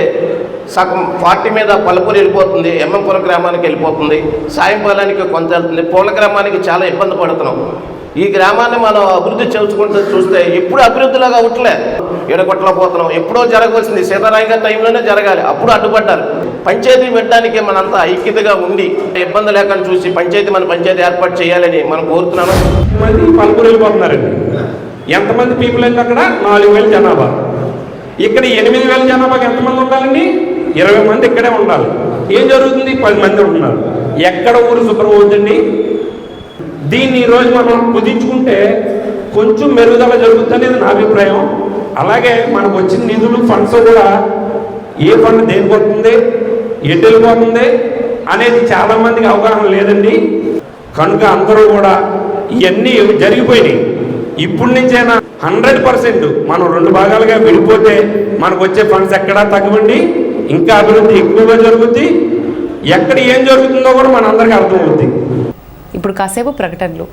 సగం 40 మీద పల్లపూరు వెళ్ళిపోతుంది, ఎంఎంపురం గ్రామానికి వెళ్ళిపోతుంది, సాయంపాలానికి కొంత వెళ్తుంది, పూల గ్రామానికి చాలా ఇబ్బంది పడుతున్నాం. ఈ గ్రామాన్ని మనం అభివృద్ధి చేసుకుంటూ చూస్తే ఎప్పుడు అభివృద్ధిలాగా అవట్లే, ఎడగొట్టలేకపోతున్నాం. ఎప్పుడో జరగవలసింది సీతారాం గారి టైంలోనే జరగాలి, అప్పుడు అడ్డుపడ్డారు. పంచాయతీ పెట్టడానికి మనంతా ఐక్యతగా ఉండి ఇబ్బంది లేకుండా చూసి మన పంచాయతీ ఏర్పాటు చేయాలని మనం కోరుతున్నాను. మంది పలువురు వెళ్ళిపోతున్నారండి. ఎంతమంది పీపుల్ అయితే అక్కడ 4,000 జనాభా, ఇక్కడ 8,000 జనాభాకి ఎంతమంది ఉండాలండి? 20 మంది ఇక్కడే ఉండాలి. ఏం జరుగుతుంది? 10 మంది ఉంటున్నారు. ఎక్కడ ఊరు శుభ్రం అవుతుంది? దీన్ని ఈరోజు మనం కుదించుకుంటే కొంచెం మెరుగుదల జరుగుతుందనేది నా అభిప్రాయం. అలాగే మనకు వచ్చిన నిధులు, ఫండ్స్ కూడా ఏ ఫండ్ దేనికి వస్తుంది, ఎటు వెళ్ళిపోతుంది అనేది చాలామందికి అవగాహన లేదండి. కనుక అందరూ కూడా ఇవన్నీ జరిగిపోయినాయి. ఇప్పటి నుంచైనా 100% మనం 2 భాగాలుగా విడిపోతే మనకు వచ్చే ఫండ్స్ ఎక్కడా తగ్గవండి, ఇంకా అభివృద్ధి ఎక్కువగా జరుగుద్ది. ఎక్కడ ఏం జరుగుతుందో కూడా మనందరికీ అర్థమవుతుంది. ఇప్పుడు కాసేపు ప్రకటనలు.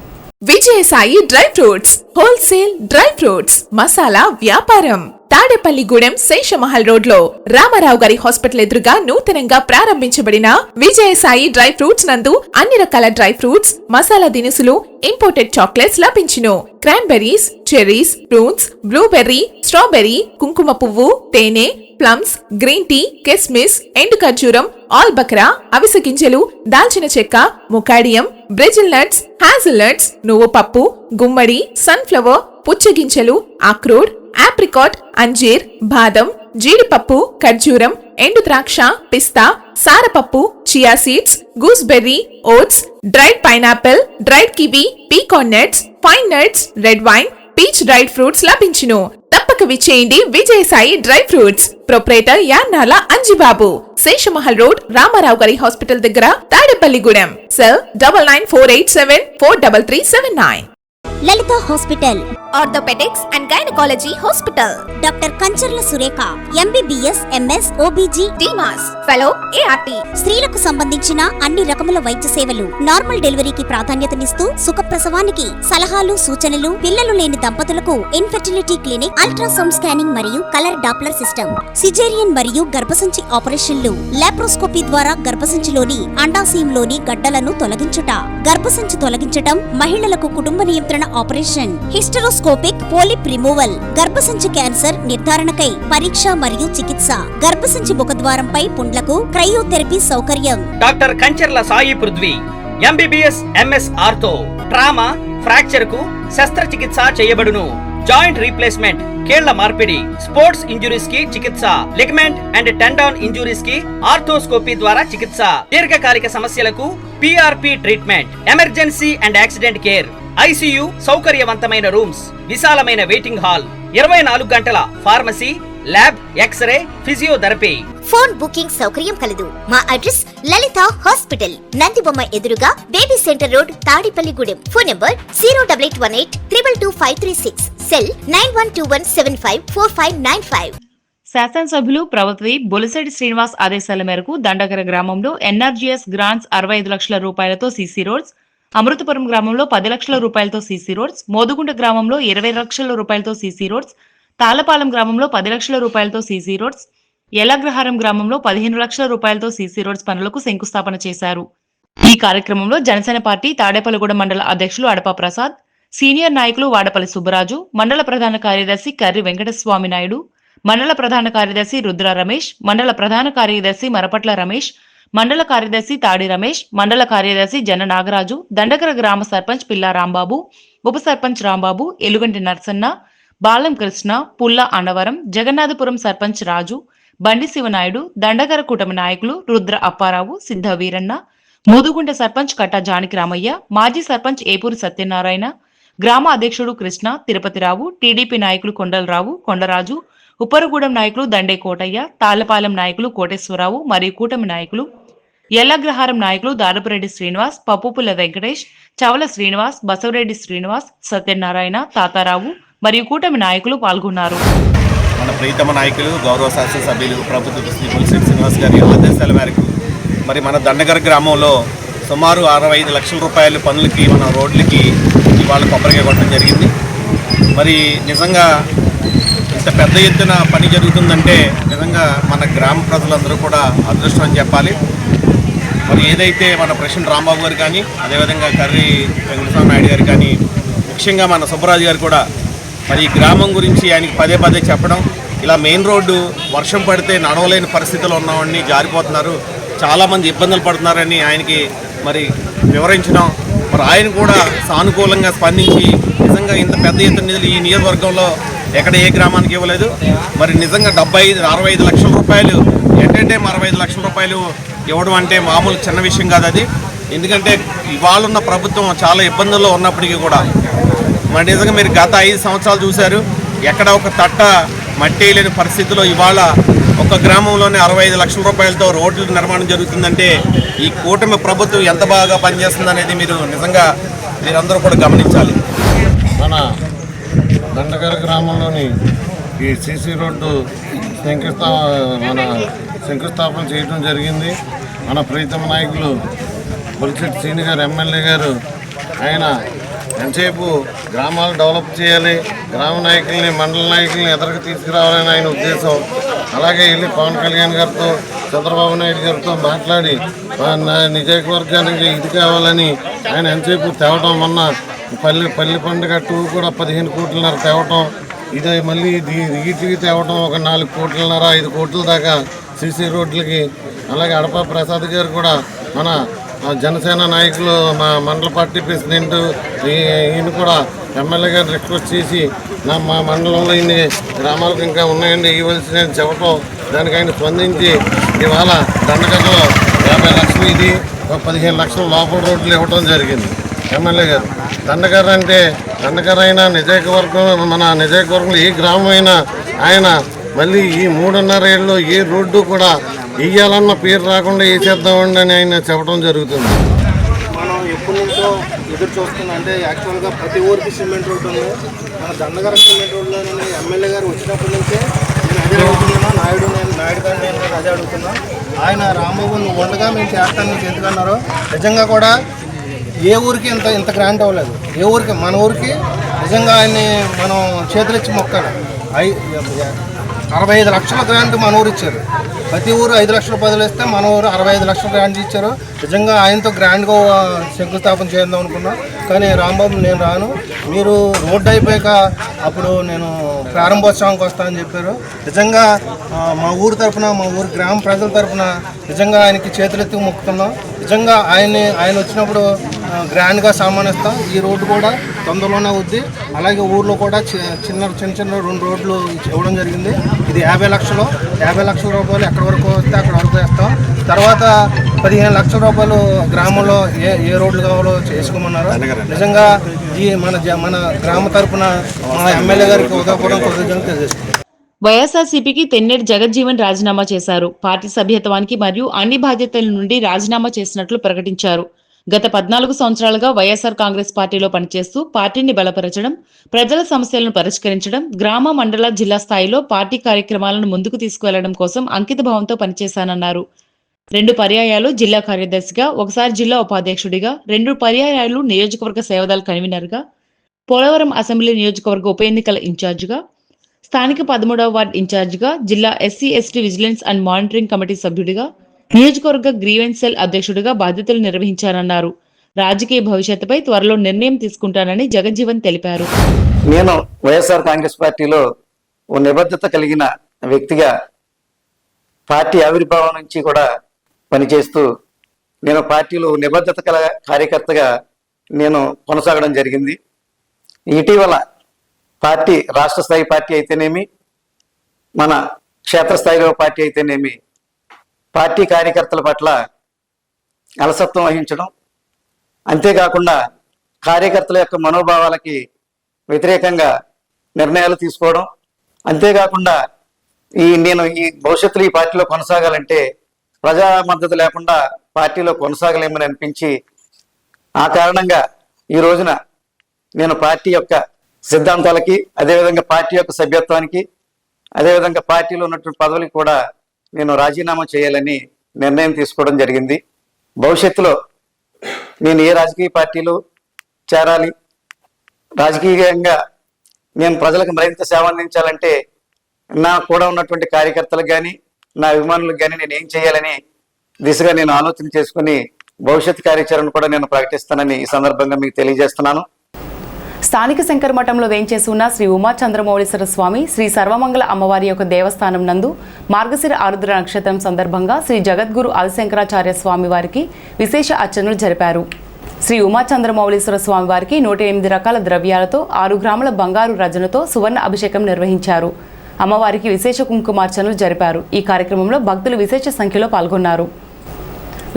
Vijayasai dry fruits wholesale dry fruits masala వ్యాపారం తాడేపల్లిగూడెం శేషమహల్ రోడ్ లో రామారావు గారి హాస్పిటల్ ఎదురుగా నూతనంగా ప్రారంభించబడిన విజయసాయి డ్రై ఫ్రూట్స్ నందు అన్ని రకాల డ్రై ఫ్రూట్స్, మసాలా దినుసులు, ఇంపోర్టెడ్ చాక్లెట్స్ లభించును. Cranberries, cherries, fruits, blueberry, strawberry, కుంకుమ పువ్వు, తేనె, ప్లమ్స్, గ్రీన్ టీ, కిస్మిస్, ఎండు ఖర్జూరం, ఆల్ బక్రా, అవిసె గింజలు, దాల్చిన చెక్క, ముకాడియం, బ్రెజిల్ నట్స్, హ్యాజిల్ నట్స్, నువ్వు పప్పు, గుమ్మడి, సన్ఫ్లవర్, పుచ్చగింజలు, అక్రోడ్, ఆప్రికాట్, అంజీర్, బాదం, జీడిపప్పు, ఖర్జూరం, ఎండు ద్రాక్ష, పిస్తా, సారపప్పు, chia seeds, gooseberry, oats, dried pineapple, dried kiwi, pecan nuts, fine nuts, red wine, peach dried fruits లభించును. తప్పక విచ్చేయండి Vijayasai dry fruits. Proprietor Yannala Anjibabu, Seshamahal road, Ramarao గారి హాస్పిటల్ దగ్గర, Tadepalligudem. Cell 9948743379. Lalitha hospital orthopaedics and gynaecology hospital. Doctor Kancharla Surekha MBBS MS OBG డిమాస్ fellow ART. స్త్రీలకు సంబంధించిన అన్ని రకముల వైద్య సేవలు, నార్మల్ డెలివరీకి ప్రాధాన్యతనిస్తూ సుఖప్రసవానికి సలహాలు సూచనలు, పిల్లలు లేని దంపతులకు ఇన్ఫెర్టిలిటీ క్లినిక్, అల్ట్రాసౌండ్ స్కానింగ్ మరియు కలర్ డాప్లర్ సిస్టమ్, సిజేరియన్ మరియు గర్భసంచి ఆపరేషన్లు, లాప్రోస్కోపీ ద్వారా గర్భసంచిలోని అండాశయంలోని గడ్డలను తొలగించుట, గర్భసంచి తొలగించటం, మహిళలకు కుటుంబ నియంత్రణ ఆపరేషన్, హిస్టరోస్కోపిక్ పోలిప్ రిమూవల్, గర్భసంచి క్యాన్సర్ నిర్ధారణకై పరీక్ష మరియు చికిత్స, గర్భసంచి ముఖద్వారంపై పుండ్లకు క్రయోథెరపీ సౌకర్యం. Doctor Kancharla Sai Prithvi MBBS MS ortho, trauma, fracture కు శస్త్రచికిత్స చేయబడును. జాయింట్ రీప్లేస్మెంట్, కీళ్ల మార్పిడి, స్పోర్ట్స్ ఇంజురీస్ కి చికిత్స, లిగమెంట్ అండ్ టెండాన్ ఇంజురీస్ కి ఆర్థోస్కోపీ ద్వారా చికిత్స, దీర్ఘకాలిక సమస్యలకు PRP treatment, emergency and accident care, ICU సౌకర్యవంతమైన రూమ్స్, విశాలమైన వెయిటింగ్ హాల్, 24 గంటల pharmacy, lab, xray, physiotherapy. Phone booking సౌకర్యం కలదు. మా అడ్రస్ లలిత హాస్పిటల్, నందిబొమ్మ ఎదురుగా, baby centre road, Tadipalligudem. Phone number 08818 222 536, cell 9121754595. శాసనసభ్యులు ప్రభుత్వ బొలిశెట్టి శ్రీనివాస్ ఆదేశాల మేరకు దండగర గ్రామంలో NRGS గ్రాంట్స్ 65 లక్షల రూపాయలతో CC రోడ్స్, అమృతపురం గ్రామంలో 10 లక్షల రూపాయలతో CC రోడ్స్, మోదుగుంట గ్రామంలో 20 లక్షల రూపాయలతో CC రోడ్స్, తాళపాలెం గ్రామంలో 10 లక్షల రూపాయలతో CC రోడ్స్, యలగ్రహారం గ్రామంలో 15 లక్షల రూపాయలతో CC రోడ్స్ పనులకు శంకుస్థాపన చేశారు. ఈ కార్యక్రమంలో జనసేన పార్టీ తాడేపల్లిగూడెం మండల అధ్యక్షులు అడపా ప్రసాద్, సీనియర్ నాయకులు వాడపల్లి సుబ్బరాజు, మండల ప్రధాన కార్యదర్శి కర్రి వెంకటస్వామి నాయుడు, మండల ప్రధాన కార్యదర్శి రుద్ర రమేష్, మండల ప్రధాన కార్యదర్శి మరపట్ల రమేష్, మండల కార్యదర్శి తాడి రమేష్, మండల కార్యదర్శి జన నాగరాజు, దండగర గ్రామ సర్పంచ్ పిల్లా రాంబాబు, ఉప సర్పంచ్ రాంబాబు, ఎలుగంటి నర్సన్న, బాలం కృష్ణ, పుల్ల అన్నవరం, జగన్నాథపురం సర్పంచ్ రాజు, బండి శివనాయుడు, దండగర కూటమి నాయకులు రుద్ర అప్పారావు, సిద్ధ వీరన్న, మోదుగుంట సర్పంచ్ కట్టా జానకి రామయ్య, మాజీ సర్పంచ్ ఏపూరి సత్యనారాయణ, గ్రామ అధ్యక్షుడు కృష్ణ, తిరుపతిరావు, టీడీపీ నాయకులు కొండలరావు, కొండరాజు, ఉప్పరగూడెం నాయకులు దండే కోటయ్య, తాళ్లపాలెం నాయకులు కోటేశ్వరరావు మరియు కూటమి నాయకులు యల్లగ్రహారం నాయకులు దారపురెడ్డి శ్రీనివాస్, పప్పుపుల్ల వెంకటేష్, చవల శ్రీనివాస్, బసవరెడ్డి శ్రీనివాస్, సత్యనారాయణ, తాతారావు మరియు కూటమి నాయకులు పాల్గొన్నారు. మన ప్రీతమ నాయకులు గౌరవ శాసనసభ్యులు ప్రభుత్వ శ్రీ బొలిశెట్టి శ్రీనివాస్ గారి ఆదేశాల మేరకు మరి మన దండగర గ్రామంలో సుమారు 65 లక్షల రూపాయల పనులకి మన రోడ్లకి ఇవాళ కొబ్బరికాయ కొట్టడం జరిగింది. మరి నిజంగా ఇంత పెద్ద ఎత్తున పని జరుగుతుందంటే నిజంగా మన గ్రామ ప్రజలందరూ కూడా అదృష్టం అని చెప్పాలి. మరి ఏదైతే మన ప్రెసిడెంట్ రాంబాబు గారు కానీ అదేవిధంగా కర్రి వెంకటస్వామి నాయుడు గారు కానీ ముఖ్యంగా మన సుబ్బరాజు గారు కూడా మరి ఈ గ్రామం గురించి ఆయనకి పదే పదే చెప్పడం, ఇలా మెయిన్ రోడ్డు వర్షం పడితే నడవలేని పరిస్థితుల్లో ఉన్నవాడిని జారిపోతున్నారు, చాలామంది ఇబ్బందులు పడుతున్నారని ఆయనకి మరి వివరించడం, మరి ఆయన కూడా సానుకూలంగా స్పందించి నిజంగా ఇంత పెద్ద ఎత్తున నిధులు ఈ నియోజకవర్గంలో ఎక్కడ ఏ గ్రామానికి ఇవ్వలేదు. మరి నిజంగా 65 లక్షల రూపాయలు ఎట్ 65 లక్షల రూపాయలు ఇవ్వడం అంటే మామూలు చిన్న విషయం కాదు అది. ఎందుకంటే ఇవాళ ఉన్న ప్రభుత్వం చాలా ఇబ్బందుల్లో ఉన్నప్పటికీ కూడా మరి నిజంగా మీరు గత 5 సంవత్సరాలు చూశారు, ఎక్కడ ఒక తట్ట మట్టి లేని పరిస్థితిలో ఇవాళ ఒక గ్రామంలోనే 65 లక్షల రూపాయలతో రోడ్ల నిర్మాణం జరుగుతుందంటే ఈ కూటమి ప్రభుత్వం ఎంత బాగా పనిచేస్తుందనేది మీరు నిజంగా మీరందరూ కూడా గమనించాలి. మన దండగర గ్రామంలోని ఈ CC రోడ్డు శంకుస్థాపన చేయడం జరిగింది. మన ప్రీతమ నాయకులు బొలిశెట్టి శ్రీని గారు ఎమ్మెల్యే గారు ఆయన ఎంతసేపు గ్రామాలు డెవలప్ చేయాలి, గ్రామ నాయకుల్ని మండల నాయకుల్ని ఎదురుకు తీసుకురావాలని ఆయన ఉద్దేశం. అలాగే వెళ్ళి పవన్ కళ్యాణ్ గారితో చంద్రబాబు నాయుడు గారితో మాట్లాడి నియోజకవర్గానికి ఇది కావాలని ఆయన ఎంతసేపు తేవటం, మొన్న పల్లి పండుగ 2 కూడా 15 కోట్లన్నర తేవటం, ఇది మళ్ళీ వీటికి తేవటం ఒక 4 కోట్లన్నర 5 కోట్ల దాకా CC రోడ్లకి. అలాగే అడపా ప్రసాద్ గారు కూడా మన జనసేన నాయకులు మా మండల పార్టీ ప్రెసిడెంట్ ఈయన కూడా ఎమ్మెల్యే గారు రిక్వెస్ట్ చేసి మా మండలంలో ఇన్ని గ్రామాలకు ఇంకా ఉన్నాయండి ఇవ్వాల్సిన చెప్పటం, దానికి ఆయన స్పందించి ఇవాళ దండగరలో 50 లక్షలు ఇది 15 లక్షల లోపల రోడ్లు ఇవ్వటం జరిగింది ఎమ్మెల్యే గారు. దండగర అంటే దండగర అయినా నియోజకవర్గం మన నియోజకవర్గంలో ఏ గ్రామం అయినా ఆయన మళ్ళీ ఈ 3.5 ఏళ్ళలో ఏ రోడ్డు కూడా వేయాలన్న పేరు రాకుండా వేసేద్దామండి అని ఆయన చెప్పడం జరుగుతుంది. మనం ఎప్పటి నుంచో ఎదురు చూస్తున్నాం. అంటే యాక్చువల్గా ప్రతి ఊరికి సిమెంట్ రోడ్డు ఉంది, మన దండగర రోడ్లోని ఎమ్మెల్యే గారు వచ్చినప్పటి నుంచే నేను అదే అడుగుతున్నాను. నాయుడు గారు నేను కూడా అదే అడుగుతున్నాను. ఆయన రాంబాబు నువ్వు ఉండగా మేము చేస్తాను నీకు ఎందుకన్నారో నిజంగా కూడా ఏ ఊరికి ఇంత గ్రాంట్ అవ్వలేదు. ఏ ఊరికి మన ఊరికి నిజంగా ఆయన్ని మనం చేతులిచ్చి మొక్కాలి. 65 లక్షల గ్రాంట్ మన ఊరు ఇచ్చారు. ప్రతి ఊరు 5 లక్షల రూపాయలు ఇస్తే మన ఊరు 65 లక్షల గ్రాంట్ ఇచ్చారు. నిజంగా ఆయనతో గ్రాండ్గా శంకుస్థాపన చేద్దాం అనుకున్నాం. కానీ రాంబాబు నేను రాను, మీరు రోడ్డు అయిపోయాక అప్పుడు నేను ప్రారంభోత్సవానికి వస్తానని చెప్పారు. నిజంగా మా ఊరు తరఫున, మా ఊరు గ్రామ ప్రజల తరఫున నిజంగా ఆయనకి చేతులెత్తి మొక్కుతున్నాం. నిజంగా ఆయన వచ్చినప్పుడు గ్రాండ్గా సన్మానిస్తాం. ఈ రోడ్డు కూడా తొందరలోనే అవుద్ది. అలాగే ఊర్లో కూడా చిన్న 2 రోడ్లు ఇవ్వడం జరిగింది. ఇది 50 లక్షల రూపాయలు ఎక్కడి వరకు వస్తే అక్కడ వరకు వేస్తాం. తర్వాత 15 లక్షల రూపాయలు గ్రామంలో ఏ రోడ్లు కావాలో చేసుకోమన్నారు. నిజంగా ఈ మన గ్రామ తరఫున మా ఎమ్మెల్యే గారికి ఉదయపూర్వక కృతజ్ఞతలు తెలియజేస్తున్నాం. వైఎస్ఆర్సీపీకి తెన్నేటి జగజ్జీవన్ రాజీనామా చేశారు. పార్టీ సభ్యత్వానికి మరియు అన్ని బాధ్యతల నుండి రాజీనామా చేసినట్లు ప్రకటించారు. గత 14 సంవత్సరాలుగా వైఎస్ఆర్ కాంగ్రెస్ పార్టీలో పనిచేస్తూ పార్టీని బలపరచడం, ప్రజల సమస్యలను పరిష్కరించడం, గ్రామ, మండల, జిల్లా స్థాయిలో పార్టీ కార్యక్రమాలను ముందుకు తీసుకువెళ్లడం కోసం అంకితభావంతో పనిచేశానన్నారు. 2 పర్యాయాలు జిల్లా కార్యదర్శిగా, ఒకసారి జిల్లా ఉపాధ్యక్షుడిగా, 2 పర్యాయాలు నియోజకవర్గ సేవదళ కన్వీనర్గా, పోలవరం అసెంబ్లీ నియోజకవర్గ ఉప ఎన్నికల ఇన్ఛార్జిగా, స్థానిక 13వ వార్డు ఇన్ఛార్జిగా, జిల్లా SC ST vigilance and monitoring committee సభ్యుడిగా, నియోజకవర్గ గ్రీవెన్స్ సెల్ అధ్యక్షుడిగా బాధ్యతలు నిర్వహించారన్నారు. రాజకీయ భవిష్యత్తుపై త్వరలో నిర్ణయం తీసుకుంటానని జగజ్జీవన్ తెలిపారు. నేను వైఎస్ఆర్ కాంగ్రెస్ పార్టీలో ఓ నిబద్ధత కలిగిన వ్యక్తిగా పార్టీ ఆవిర్భావం నుంచి కూడా పనిచేస్తూ నేను పార్టీలో నిబద్ధత కల కార్యకర్తగా నేను కొనసాగడం జరిగింది. ఇటీవల పార్టీ రాష్ట్ర స్థాయి పార్టీ అయితేనేమి, మన క్షేత్రస్థాయిలో పార్టీ అయితేనేమి, పార్టీ కార్యకర్తల పట్ల అలసత్వం వహించడం, అంతేకాకుండా కార్యకర్తల యొక్క మనోభావాలకి వ్యతిరేకంగా నిర్ణయాలు తీసుకోవడం, అంతేకాకుండా నేను భవిష్యత్తులో ఈ పార్టీలో కొనసాగాలంటే ప్రజా మద్దతు లేకుండా పార్టీలో కొనసాగలేమని అనిపించి ఆ కారణంగా ఈ రోజున నేను పార్టీ యొక్క సిద్ధాంతాలకి, అదేవిధంగా పార్టీ యొక్క సభ్యత్వానికి, అదేవిధంగా పార్టీలో ఉన్నటువంటి పదవులకి కూడా నేను రాజీనామా చేయాలని నిర్ణయం తీసుకోవడం జరిగింది. భవిష్యత్తులో నేను ఏ రాజకీయ పార్టీలో చేరాలి, రాజకీయంగా నేను ప్రజలకు మరింత సేవ అందించాలంటే నా కూడా ఉన్నటువంటి కార్యకర్తలకు కానీ, నా అభిమానులకు కానీ నేను ఏం చేయాలని దిశగా నేను ఆలోచన చేసుకుని భవిష్యత్ కార్యాచరణ కూడా నేను ప్రకటిస్తానని ఈ సందర్భంగా మీకు తెలియజేస్తున్నాను. స్థానిక శంకర మఠంలో వేంచేసి ఉన్న శ్రీ ఉమా చంద్రమౌళీశ్వర స్వామి, శ్రీ సర్వమంగళ అమ్మవారి యొక్క దేవస్థానం నందు మార్గశిర ఆరుద్ర నక్షత్రం సందర్భంగా శ్రీ జగద్గురు ఆదిశంకరాచార్య స్వామి వారికి విశేష అర్చనలు జరిపారు. శ్రీ ఉమా చంద్రమౌళీశ్వర స్వామి వారికి 108 రకాల ద్రవ్యాలతో 6 గ్రాముల బంగారు రజనతో సువర్ణ అభిషేకం నిర్వహించారు. అమ్మవారికి విశేష కుంకుమార్చనలు జరిపారు. ఈ కార్యక్రమంలో భక్తులు విశేష సంఖ్యలో పాల్గొన్నారు.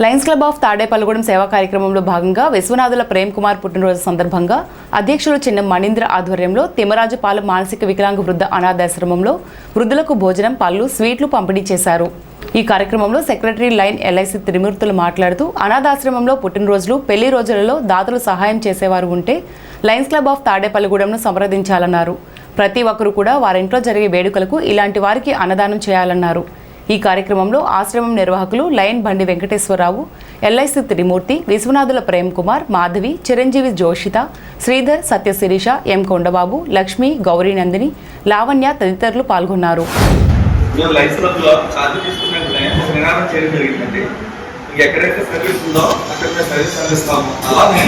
లయన్స్ క్లబ్ ఆఫ్ తాడేపల్లిగూడెం సేవా కార్యక్రమంలో భాగంగా విశ్వనాథుల ప్రేమ్ కుమార్ పుట్టినరోజు సందర్భంగా అధ్యక్షులు చిన్న మణీంద్ర ఆధ్వర్యంలో తిమ్మరాజుపాలెం మానసిక వికలాంగ వృద్ధ అనాథాశ్రమంలో వృద్ధులకు భోజనం, పళ్ళు, స్వీట్లు పంపిణీ చేశారు. ఈ కార్యక్రమంలో సెక్రటరీ లైన్ ఎల్ఐసి త్రిమూర్తులు మాట్లాడుతూ అనాథాశ్రమంలో పుట్టినరోజులు, పెళ్లి రోజులలో దాతలు సహాయం చేసేవారు ఉంటే లయన్స్ క్లబ్ ఆఫ్ తాడేపల్లిగూడెంను సంప్రదించాలన్నారు. ప్రతి ఒక్కరూ కూడా వారింట్లో జరిగే వేడుకలకు ఇలాంటి వారికి అన్నదానం చేయాలన్నారు. ఈ కార్యక్రమంలో ఆశ్రమం నిర్వాహకులు లయన్ బండి వెంకటేశ్వరరావు, ఎల్ఐసి త్రిమూర్తి, విశ్వనాథుల ప్రేమ్ కుమార్, మాధవి, చిరంజీవి జోషిత, శ్రీధర్, సత్యశిరీష, ఎం కొండబాబు, లక్ష్మి, గౌరీనందిని, లావణ్య తదితరులు పాల్గొన్నారు. మేము లైఫ్ క్లబ్లో ఛార్జ్ తీసుకున్నట్లే ఒక నినాదం చేయడం జరిగిందండి. ఎక్కడైతే సర్వీస్ ఉందో అక్కడ మేము సర్వీస్ అందిస్తాము. అలానే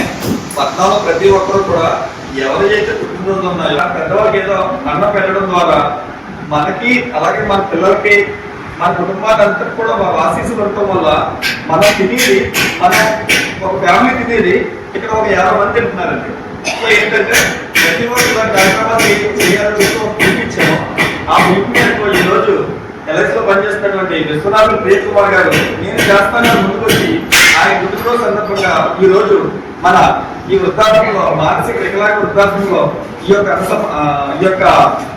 పట్టణంలో ప్రతి ఒక్కరు కూడా ఎవరైతే పుట్టినరోజు ఉన్నాయో పెద్దవాళ్ళకి ఏదో అన్నం పెట్టడం ద్వారా మనకి, అలాగే మన పిల్లలకి, మన కుటుంబాలంతా కూడా వాళ్ళ ఆశీస్సులు ఉండటం వల్ల మనం తినేది, మనం ఒక ఫ్యామిలీ తినేది ఇక్కడ ఒక 50 మంది తింటున్నారండి. సో ఏంటంటే ప్రతి ఒక్కరు కార్యక్రమాన్ని చేయాలని పిలిపించాము. ఆ పిలిపి ఈరోజు ఎలక్షన్ లో పనిచేస్తున్నటువంటి విశ్వనాథుల ప్రేమ్ కుమార్ గారు నేను చేస్తానని ముందుకొచ్చి ఆయన పుట్టినరోజు సందర్భంగా ఈ రోజు మన ఈ వృద్ధాశ్రమంలో, మానసిక వికలాంగ వృద్ధాశ్రమంలో ఈ యొక్క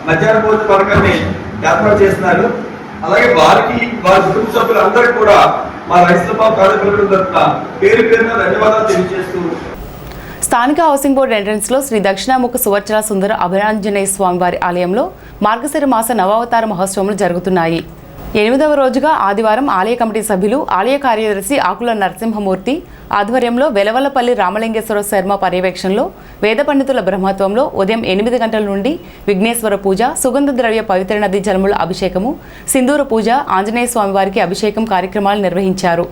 మధ్యాహ్న భోజన పథకాన్ని ఏర్పాటు చేస్తున్నారు. అలాగే వారికి, వారి కుటుంబ సభ్యులందరికీ కూడా మా రైతులబాబు కార్యక్రమం తరఫున పేరు పేరున ధన్యవాదాలు తెలియజేస్తూ స్థానిక హౌసింగ్ బోర్డు ఎంట్రన్స్లో శ్రీ దక్షిణాముఖ సువర్చల సుందర అభయాంజనేయ స్వామివారి ఆలయంలో మార్గశిర మాస నవావతార మహోత్సవములు జరుగుతున్నాయి. 8వ రోజుగా ఆదివారం ఆలయ కమిటీ సభ్యులు, ఆలయ కార్యదర్శి ఆకుల నరసింహమూర్తి ఆధ్వర్యంలో వెలవలపల్లి రామలింగేశ్వర శర్మ పర్యవేక్షణలో వేద పండితుల బ్రహ్మత్వంలో ఉదయం 8 గంటల నుండి విఘ్నేశ్వర పూజ, సుగంధ ద్రవ్య పవిత్ర నది జలముల అభిషేకము, సింధూర పూజ, ఆంజనేయ స్వామివారికి అభిషేకం కార్యక్రమాలు నిర్వహించారు.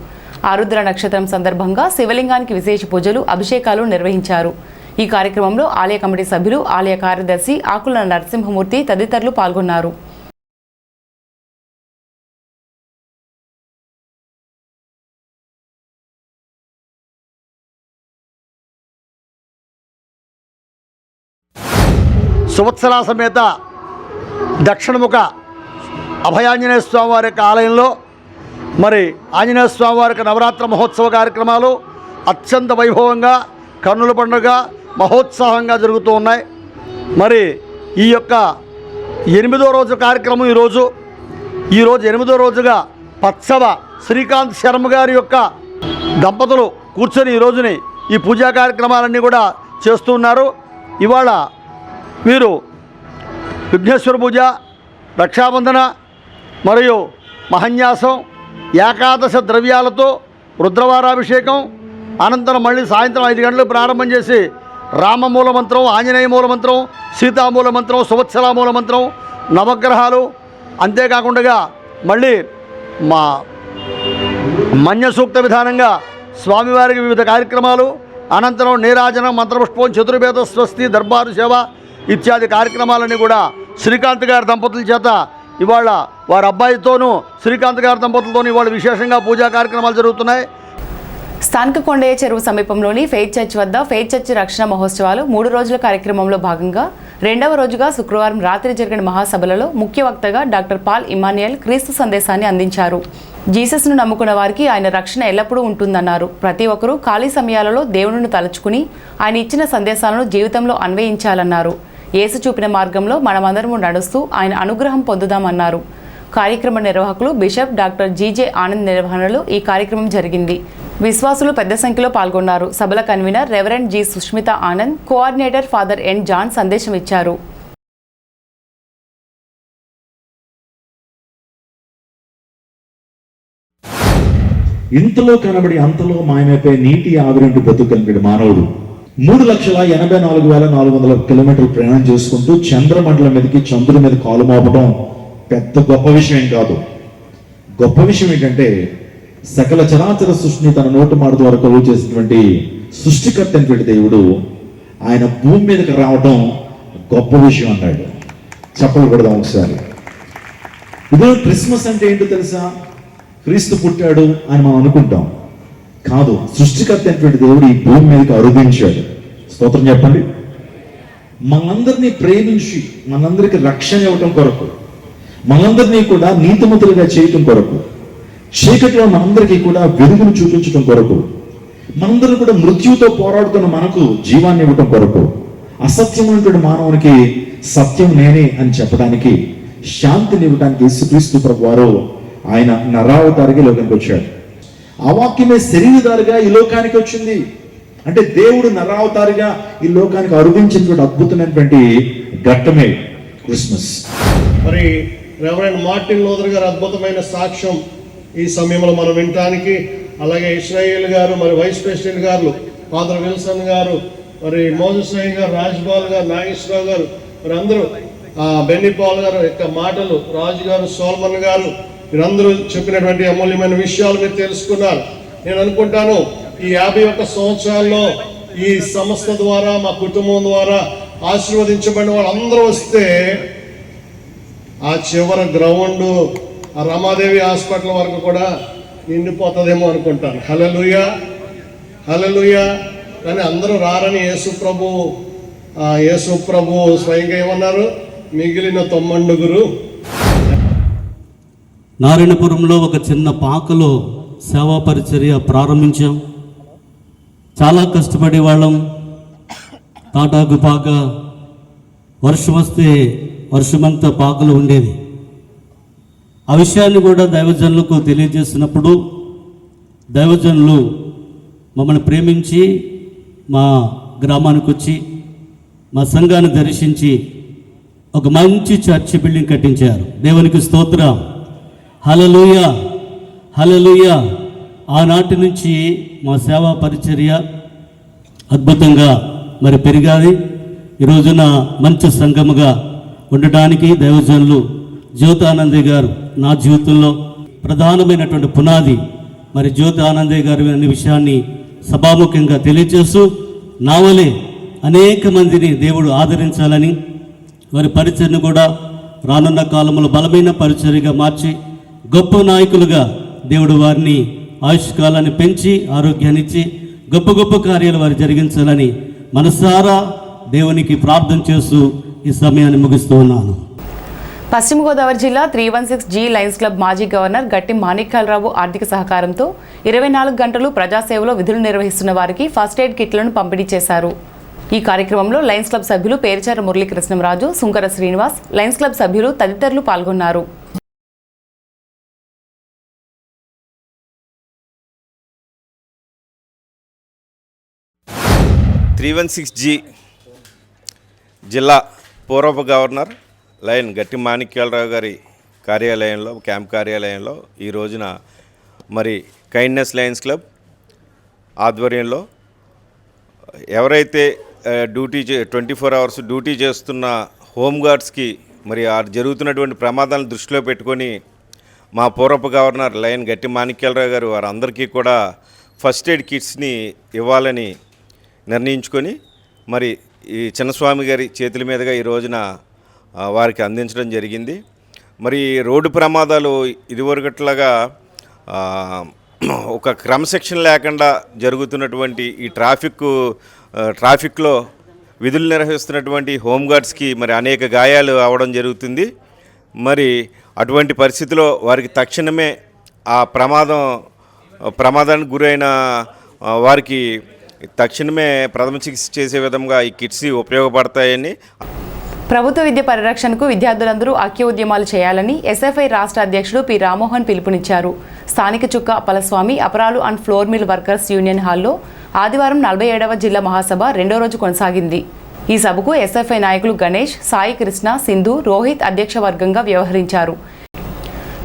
ఆరుద్ర నక్షత్రం సందర్భంగా శివలింగానికి విశేష పూజలు, అభిషేకాలు నిర్వహించారు. ఈ కార్యక్రమంలో ఆలయ కమిటీ సభ్యులు, ఆలయ కార్యదర్శి ఆకుల నరసింహమూర్తి తదితరులు పాల్గొన్నారు. సువత్సల సమేత దక్షిణముఖ అభయాంజనేయ స్వామివారి యొక్క ఆలయంలో మరి ఆంజనేయ స్వామివారి యొక్క నవరాత్రి మహోత్సవ కార్యక్రమాలు అత్యంత వైభవంగా, కన్నుల పండుగ మహోత్సాహంగా జరుగుతూ ఉన్నాయి. మరి ఈ యొక్క 8వ రోజు కార్యక్రమం ఈరోజు 8వ రోజుగా పచ్చవ శ్రీకాంత్ శర్మ గారి యొక్క దంపతులు కూర్చొని ఈ రోజుని ఈ పూజా కార్యక్రమాలన్నీ కూడా చేస్తున్నారు. ఇవాళ వీరు విఘ్నేశ్వర పూజ, రక్షాబంధన మరియు మహన్యాసం, ఏకాదశ ద్రవ్యాలతో రుద్రవారాభిషేకం, అనంతరం మళ్ళీ సాయంత్రం 5 గంటలకు ప్రారంభం చేసి రామమూల మంత్రం, ఆంజనేయ మూల మంత్రం, సీతామూల మంత్రం, సువత్సల మూల మంత్రం, నవగ్రహాలు, అంతేకాకుండా మళ్ళీ మా మన్య సూక్త విధానంగా స్వామివారికి వివిధ కార్యక్రమాలు, అనంతరం నీరాజనం, మంత్రపుష్పం, చతుర్వేద స్వస్తి, దర్బారు సేవ ఇత్యాది కార్యక్రమాలన్నీ కూడా శ్రీకాంత్ గారి దంపతుల చేత ఇవాళ వారి అబ్బాయితోనూ శ్రీకాంత్ గారి దంపతులతోనూ ఇవాళ విశేషంగా పూజా కార్యక్రమాలు జరుగుతున్నాయి. స్థానిక కొండయ్య చెరువు సమీపంలోని ఫెయిత్ చర్చ్ వద్ద ఫెయిత్ చర్చ్ రక్షణ మహోత్సవాలు 3 రోజుల కార్యక్రమంలో భాగంగా 2వ రోజుగా శుక్రవారం రాత్రి జరిగిన మహాసభలలో ముఖ్య వక్తగా డాక్టర్ పాల్ ఇమాన్యుయల్ క్రీస్తు సందేశాన్ని అందించారు. జీసస్ను నమ్ముకున్న వారికి ఆయన రక్షణ ఎల్లప్పుడూ ఉంటుందన్నారు. ప్రతి ఒక్కరూ ఖాళీ సమయాలలో దేవునిని తలుచుకుని ఆయన ఇచ్చిన సందేశాలను జీవితంలో అన్వయించాలన్నారు. యేసు చూపిన మార్గంలో మనమందరము నడుస్తూ ఆయన అనుగ్రహం పొందుదామన్నారు. కార్యక్రమ నిర్వాహకులు బిషప్ డాక్టర్ జీజే ఆనంద్ నిర్వహణలో ఈ కార్యక్రమం జరిగింది. విశ్వాసులు పెద్ద సంఖ్యలో పాల్గొన్నారు. సభల convener reverend G Sushmitha Anand, coordinator father N John సందేశం ఇచ్చారు. ఇంతలో కనబడి అంతలో మాయమైపోయి నీటి ఆవిరింటి బ్రతుకు మానవుడు 3,84,400 కిలోమీటర్లు ప్రయాణం చేసుకుంటూ చంద్రమండలం మీదకి, చంద్రుడి మీద కాలు మోపడం పెద్ద గొప్ప విషయం కాదు. గొప్ప విషయం ఏంటంటే సకల చరాచర సృష్టిని తన నోటి మాట ద్వారా కలుగు చేసినటువంటి సృష్టికర్త అయినటువంటి దేవుడు ఆయన భూమి మీదకి రావడం గొప్ప విషయం అన్నాడు. చప్పలు కొడదాం ఒకసారి. ఇదో క్రిస్మస్ అంటే ఏంటో తెలుసా? క్రీస్తు పుట్టాడు అని మనం అనుకుంటాం. కాదు, సృష్టికర్త అయినటువంటి దేవుడు ఈ భూమి మీదకి అరుదించాడు. స్తోత్రం చెప్పండి. మనందరినీ ప్రేమించి మనందరికి రక్షణ ఇవ్వటం కొరకు, మనందరినీ కూడా నీతిమంతులుగా చేయటం కొరకు, చీకటిలో మనందరికీ కూడా వెలుగును చూపించడం కొరకు, మనందరూ కూడా మృత్యుతో పోరాడుతున్న మనకు జీవాన్ని ఇవ్వటం కొరకు, అసత్యమైనటువంటి మానవునికి సత్యం నేనే అని చెప్పడానికి, శాంతిని ఇవ్వడానికి యేసుక్రీస్తు ప్రభువారు ఆయన నరావతారిగా లోకానికి వచ్చాడు. ఆ వాక్యమే శరీరధారిగా ఈ లోకానికి వచ్చింది. అంటే దేవుడు నరావతారిగా ఈ లోకానికి అరుదించినటువంటి అద్భుతమైనటువంటి ఘట్టమే క్రిస్మస్. మరి రెవరెండ్ మార్టిన్ లూథర్ గారు అద్భుతమైన సాక్ష్యం ఈ సమయంలో మనం వినటానికి, అలాగే ఇస్రాయేల్ గారు, మరి వైస్ ప్రెసిడెంట్ గారు ఫాదర్ విల్సన్ గారు, మరి మోజస్ గారు, రాజ్బాల్ గారు, నాగేశ్వరరావు గారు, మరి అందరూ బెన్నీ పాల్ గారు యొక్క మాటలు, రాజు గారు, సోల్మన్ గారు, మీరందరూ చెప్పినటువంటి అమూల్యమైన విషయాలు మీరు తెలుసుకున్నారు. నేను అనుకుంటాను ఈ 51 సంవత్సరాల్లో ఈ సంస్థ ద్వారా, మా కుటుంబం ద్వారా ఆశీర్వదించబడిన వాళ్ళందరూ వస్తే ఆ చివరి గ్రౌండ్ ఆ రమాదేవి హాస్పిటల్ వరకు కూడా నిండిపోతుందేమో అనుకుంటాను. హల్లెలూయా, హల్లెలూయా. కానీ అందరూ రారని యేసు ప్రభు స్వయంగా ఏమన్నారు? మిగిలిన 90 నారాయణపురంలో ఒక చిన్న పాకలో సేవా పరిచర్య ప్రారంభించాం. చాలా కష్టపడే వాళ్ళం. తాటాకు పాక, వర్షం వస్తే వర్షమంతా పాకలు ఉండేది. ఆ విషయాన్ని కూడా దైవజనులకు తెలియజేసినప్పుడు దైవజనులు మమ్మల్ని ప్రేమించి మా గ్రామానికి వచ్చి మా సంఘాన్ని దర్శించి ఒక మంచి చర్చి బిల్డింగ్ కట్టించారు. దేవునికి స్తోత్రం. హల్లెలూయా, హల్లెలూయా. ఆనాటి నుంచి మా సేవా పరిచర్య అద్భుతంగా మరి పెరిగాది. ఈ రోజున మంచి సంఘముగా ఉండటానికి దైవజనులు జ్యోతానందయ్య గారు నా జీవితంలో ప్రధానమైనటువంటి పునాది. మరి జ్యోతానందయ్య గారు అనే విషయాన్ని సభాముఖంగా తెలియజేస్తూ నా వలె అనేక మందిని దేవుడు ఆదరించాలని వారి పరిచర్ను కూడా రానున్న కాలంలో బలమైన పరిచర్యగా మార్చి గొప్ప నాయకులుగా దేవుడు వారిని ఆయుష్కాలాన్ని పెంచి ఆరోగ్యాన్ని ఇచ్చి గొప్ప గొప్ప కార్యాలు వారు జరిగించాలని మనసారా దేవునికి ప్రార్థన చేస్తూ ఈ సమయాన్ని ముగిస్తూ ఉన్నాను. పశ్చిమ గోదావరి జిల్లా 316G లయన్స్ క్లబ్ మాజీ గవర్నర్ గట్టి మాణిక్యాలరావు ఆర్థిక సహకారంతో 24 గంటలు ప్రజాసేవలో విధులు నిర్వహిస్తున్న వారికి ఫస్ట్ ఎయిడ్ కిట్లను పంపిణీ చేశారు. ఈ కార్యక్రమంలో లయన్స్ క్లబ్ సభ్యులు పేరిచార మురళీకృష్ణంరాజు, సుంకర శ్రీనివాస్, లయన్స్ క్లబ్ సభ్యులు తదితరులు పాల్గొన్నారు. జిల్లా పూర్వపు గవర్నర్ లయన్ గట్టి మాణిక్యాలరావు గారి కార్యాలయంలో, క్యాంప్ కార్యాలయంలో ఈ రోజున మరి కైండ్నెస్ లయన్స్ క్లబ్ ఆధ్వర్యంలో ఎవరైతే 24 అవర్స్ డ్యూటీ చేస్తున్న హోంగార్డ్స్కి మరి జరుగుతున్నటువంటి ప్రమాదాలను దృష్టిలో పెట్టుకొని మా పూర్వపు గవర్నర్ లయన్ గట్టి మాణిక్యాలరావు గారు వారందరికీ కూడా ఫస్ట్ ఎయిడ్ కిట్స్ని ఇవ్వాలని నిర్ణయించుకొని మరి ఈ చిన్నస్వామి గారి చేతుల మీదుగా ఈ రోజున వారికి అందించడం జరిగింది. మరి రోడ్డు ప్రమాదాలు ఇదివరకట్లాగా ఒక క్రమశిక్షణ లేకుండా జరుగుతున్నటువంటి ఈ ట్రాఫిక్లో విధులు నిర్వహిస్తున్నటువంటి హోంగార్డ్స్కి మరి అనేక గాయాలు అవడం జరుగుతుంది. మరి అటువంటి పరిస్థితిలో వారికి తక్షణమే ఆ ప్రమాదానికి గురైన వారికి తక్షణమే ప్రథమ చికిత్స చేసే విధంగా ఈ కిట్స్ ఉపయోగపడతాయని, ప్రభుత్వ విద్య పరిరక్షణకు విద్యార్థులందరూ ఐక్య ఉద్యమాలు చేయాలని ఎస్ఎఫ్ఐ రాష్ట్ర అధ్యక్షుడు పి రామ్మోహన్ పిలుపునిచ్చారు. స్థానిక చుక్క అప్పలస్వామి అపరాలు and flour mill workers union హాల్లో ఆదివారం 47వ జిల్లా మహాసభ 2వ రోజు కొనసాగింది. ఈ సభకు ఎస్ఎఫ్ఐ నాయకులు గణేష్, సాయి కృష్ణ, సింధు, రోహిత్ అధ్యక్ష వర్గంగా వ్యవహరించారు.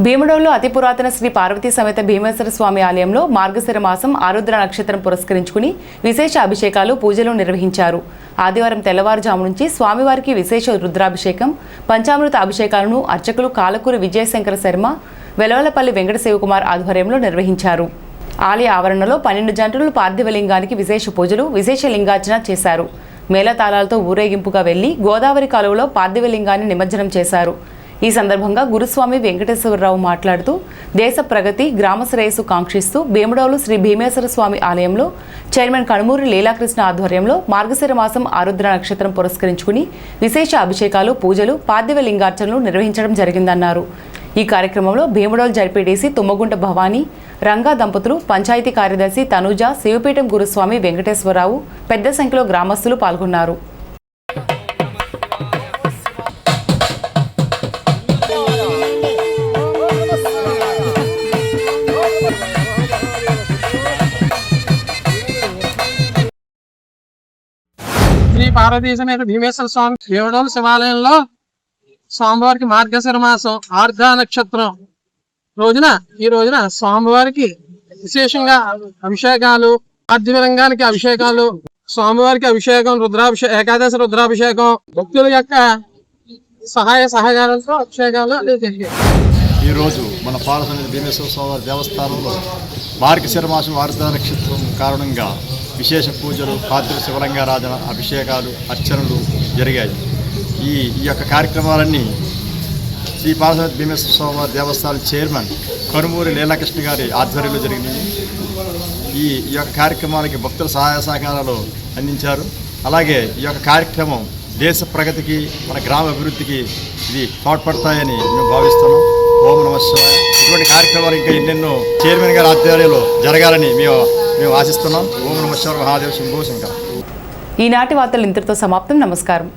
భీముడోలో అతి పురాతన శ్రీ పార్వతీ సమేత భీమేశ్వర స్వామి ఆలయంలో మార్గశిర మాసం ఆరుద్ర నక్షత్రం పురస్కరించుకుని విశేష అభిషేకాలు, పూజలు నిర్వహించారు. ఆదివారం తెల్లవారుజాము నుంచి స్వామివారికి విశేష రుద్రాభిషేకం, పంచామృత అభిషేకాలను అర్చకులు కాలకూరి విజయశంకర శర్మ, వెలవలపల్లి వెంకట శివకుమార్ ఆధ్వర్యంలో నిర్వహించారు. ఆలయ ఆవరణలో 12 జంటలు పార్థివలింగానికి విశేష పూజలు, విశేష లింగార్చన చేశారు. మేళతాళాలతో ఊరేగింపుగా వెళ్లి గోదావరి కాలువలో పార్థివలింగాన్ని నిమజ్జనం చేశారు. ఈ సందర్భంగా గురుస్వామి వెంకటేశ్వరరావు మాట్లాడుతూ దేశ ప్రగతి, గ్రామ శ్రేయస్సు కాంక్షిస్తూ భీముడోలు శ్రీ భీమేశ్వర స్వామి ఆలయంలో చైర్మన్ కణమూరి లీలాకృష్ణ ఆధ్వర్యంలో మార్గశిర మాసం ఆరుద్ర నక్షత్రం పురస్కరించుకుని విశేష అభిషేకాలు, పూజలు, పార్థివ లింగార్చనలు నిర్వహించడం జరిగిందన్నారు. ఈ కార్యక్రమంలో భీముడోలు జడ్పీటీసీ తుమ్మగుంట భవానీ, రంగా దంపతులు, పంచాయతీ కార్యదర్శి తనుజ, శివపీఠం గురుస్వామి వెంకటేశ్వరరావు, పెద్ద సంఖ్యలో గ్రామస్తులు పాల్గొన్నారు. శ్రీ పార్వతీ సమేత భీమేశ్వర స్వామి భీముడోలు శివాలయంలో స్వామివారికి మార్గశిర మాసం ఆర్ద్ర నక్షత్రం ఈ రోజున స్వామివారికి విశేషంగా అభిషేకాలు, పార్థివలింగానికి అభిషేకాలు, స్వామివారికి అభిషేకం, ఏకాదశి రుద్రాభిషేకం, భక్తుల యొక్క సహాయ సహకారంతో అభిషేకాలు జరిగాయి. ఈరోజు మన పాలసనేది భీమేశ్వర స్వామి దేవస్థానంలో మార్గశిర మాసం ఆరుద్ర నక్షత్రం కారణంగా విశేష పూజలు, పార్థివ శివలింగారాధన, అభిషేకాలు, అర్చనలు జరిగాయి. ఈ యొక్క కార్యక్రమాలన్నీ శ్రీ పాలసనేది భీమేశ్వర స్వామి దేవస్థానం చైర్మన్ కనుమూరి లీలాకృష్ణ గారి ఆధ్వర్యంలో జరిగింది. ఈ యొక్క కార్యక్రమాలకి భక్తుల సహాయ సహకారాలు అందించారు. అలాగే ఈ యొక్క కార్యక్రమం దేశ ప్రగతికి, మన గ్రామ అభివృద్ధికి ఇది తోడ్పడతాయని మేము భావిస్తున్నాం. ఓం నమః శివాయ. ఇటువంటి కార్యక్రమాలు ఇంకా ఎన్నెన్నో చైర్మన్ గారి ఆధ్వర్యంలో జరగాలని మేము ఆశిస్తున్నాం. ఓం నమః శివాయ. మహాదేవ్ శంభో శంకర. ఈనాటి వార్తలు ఇంతటితో సమాప్తం. నమస్కారం.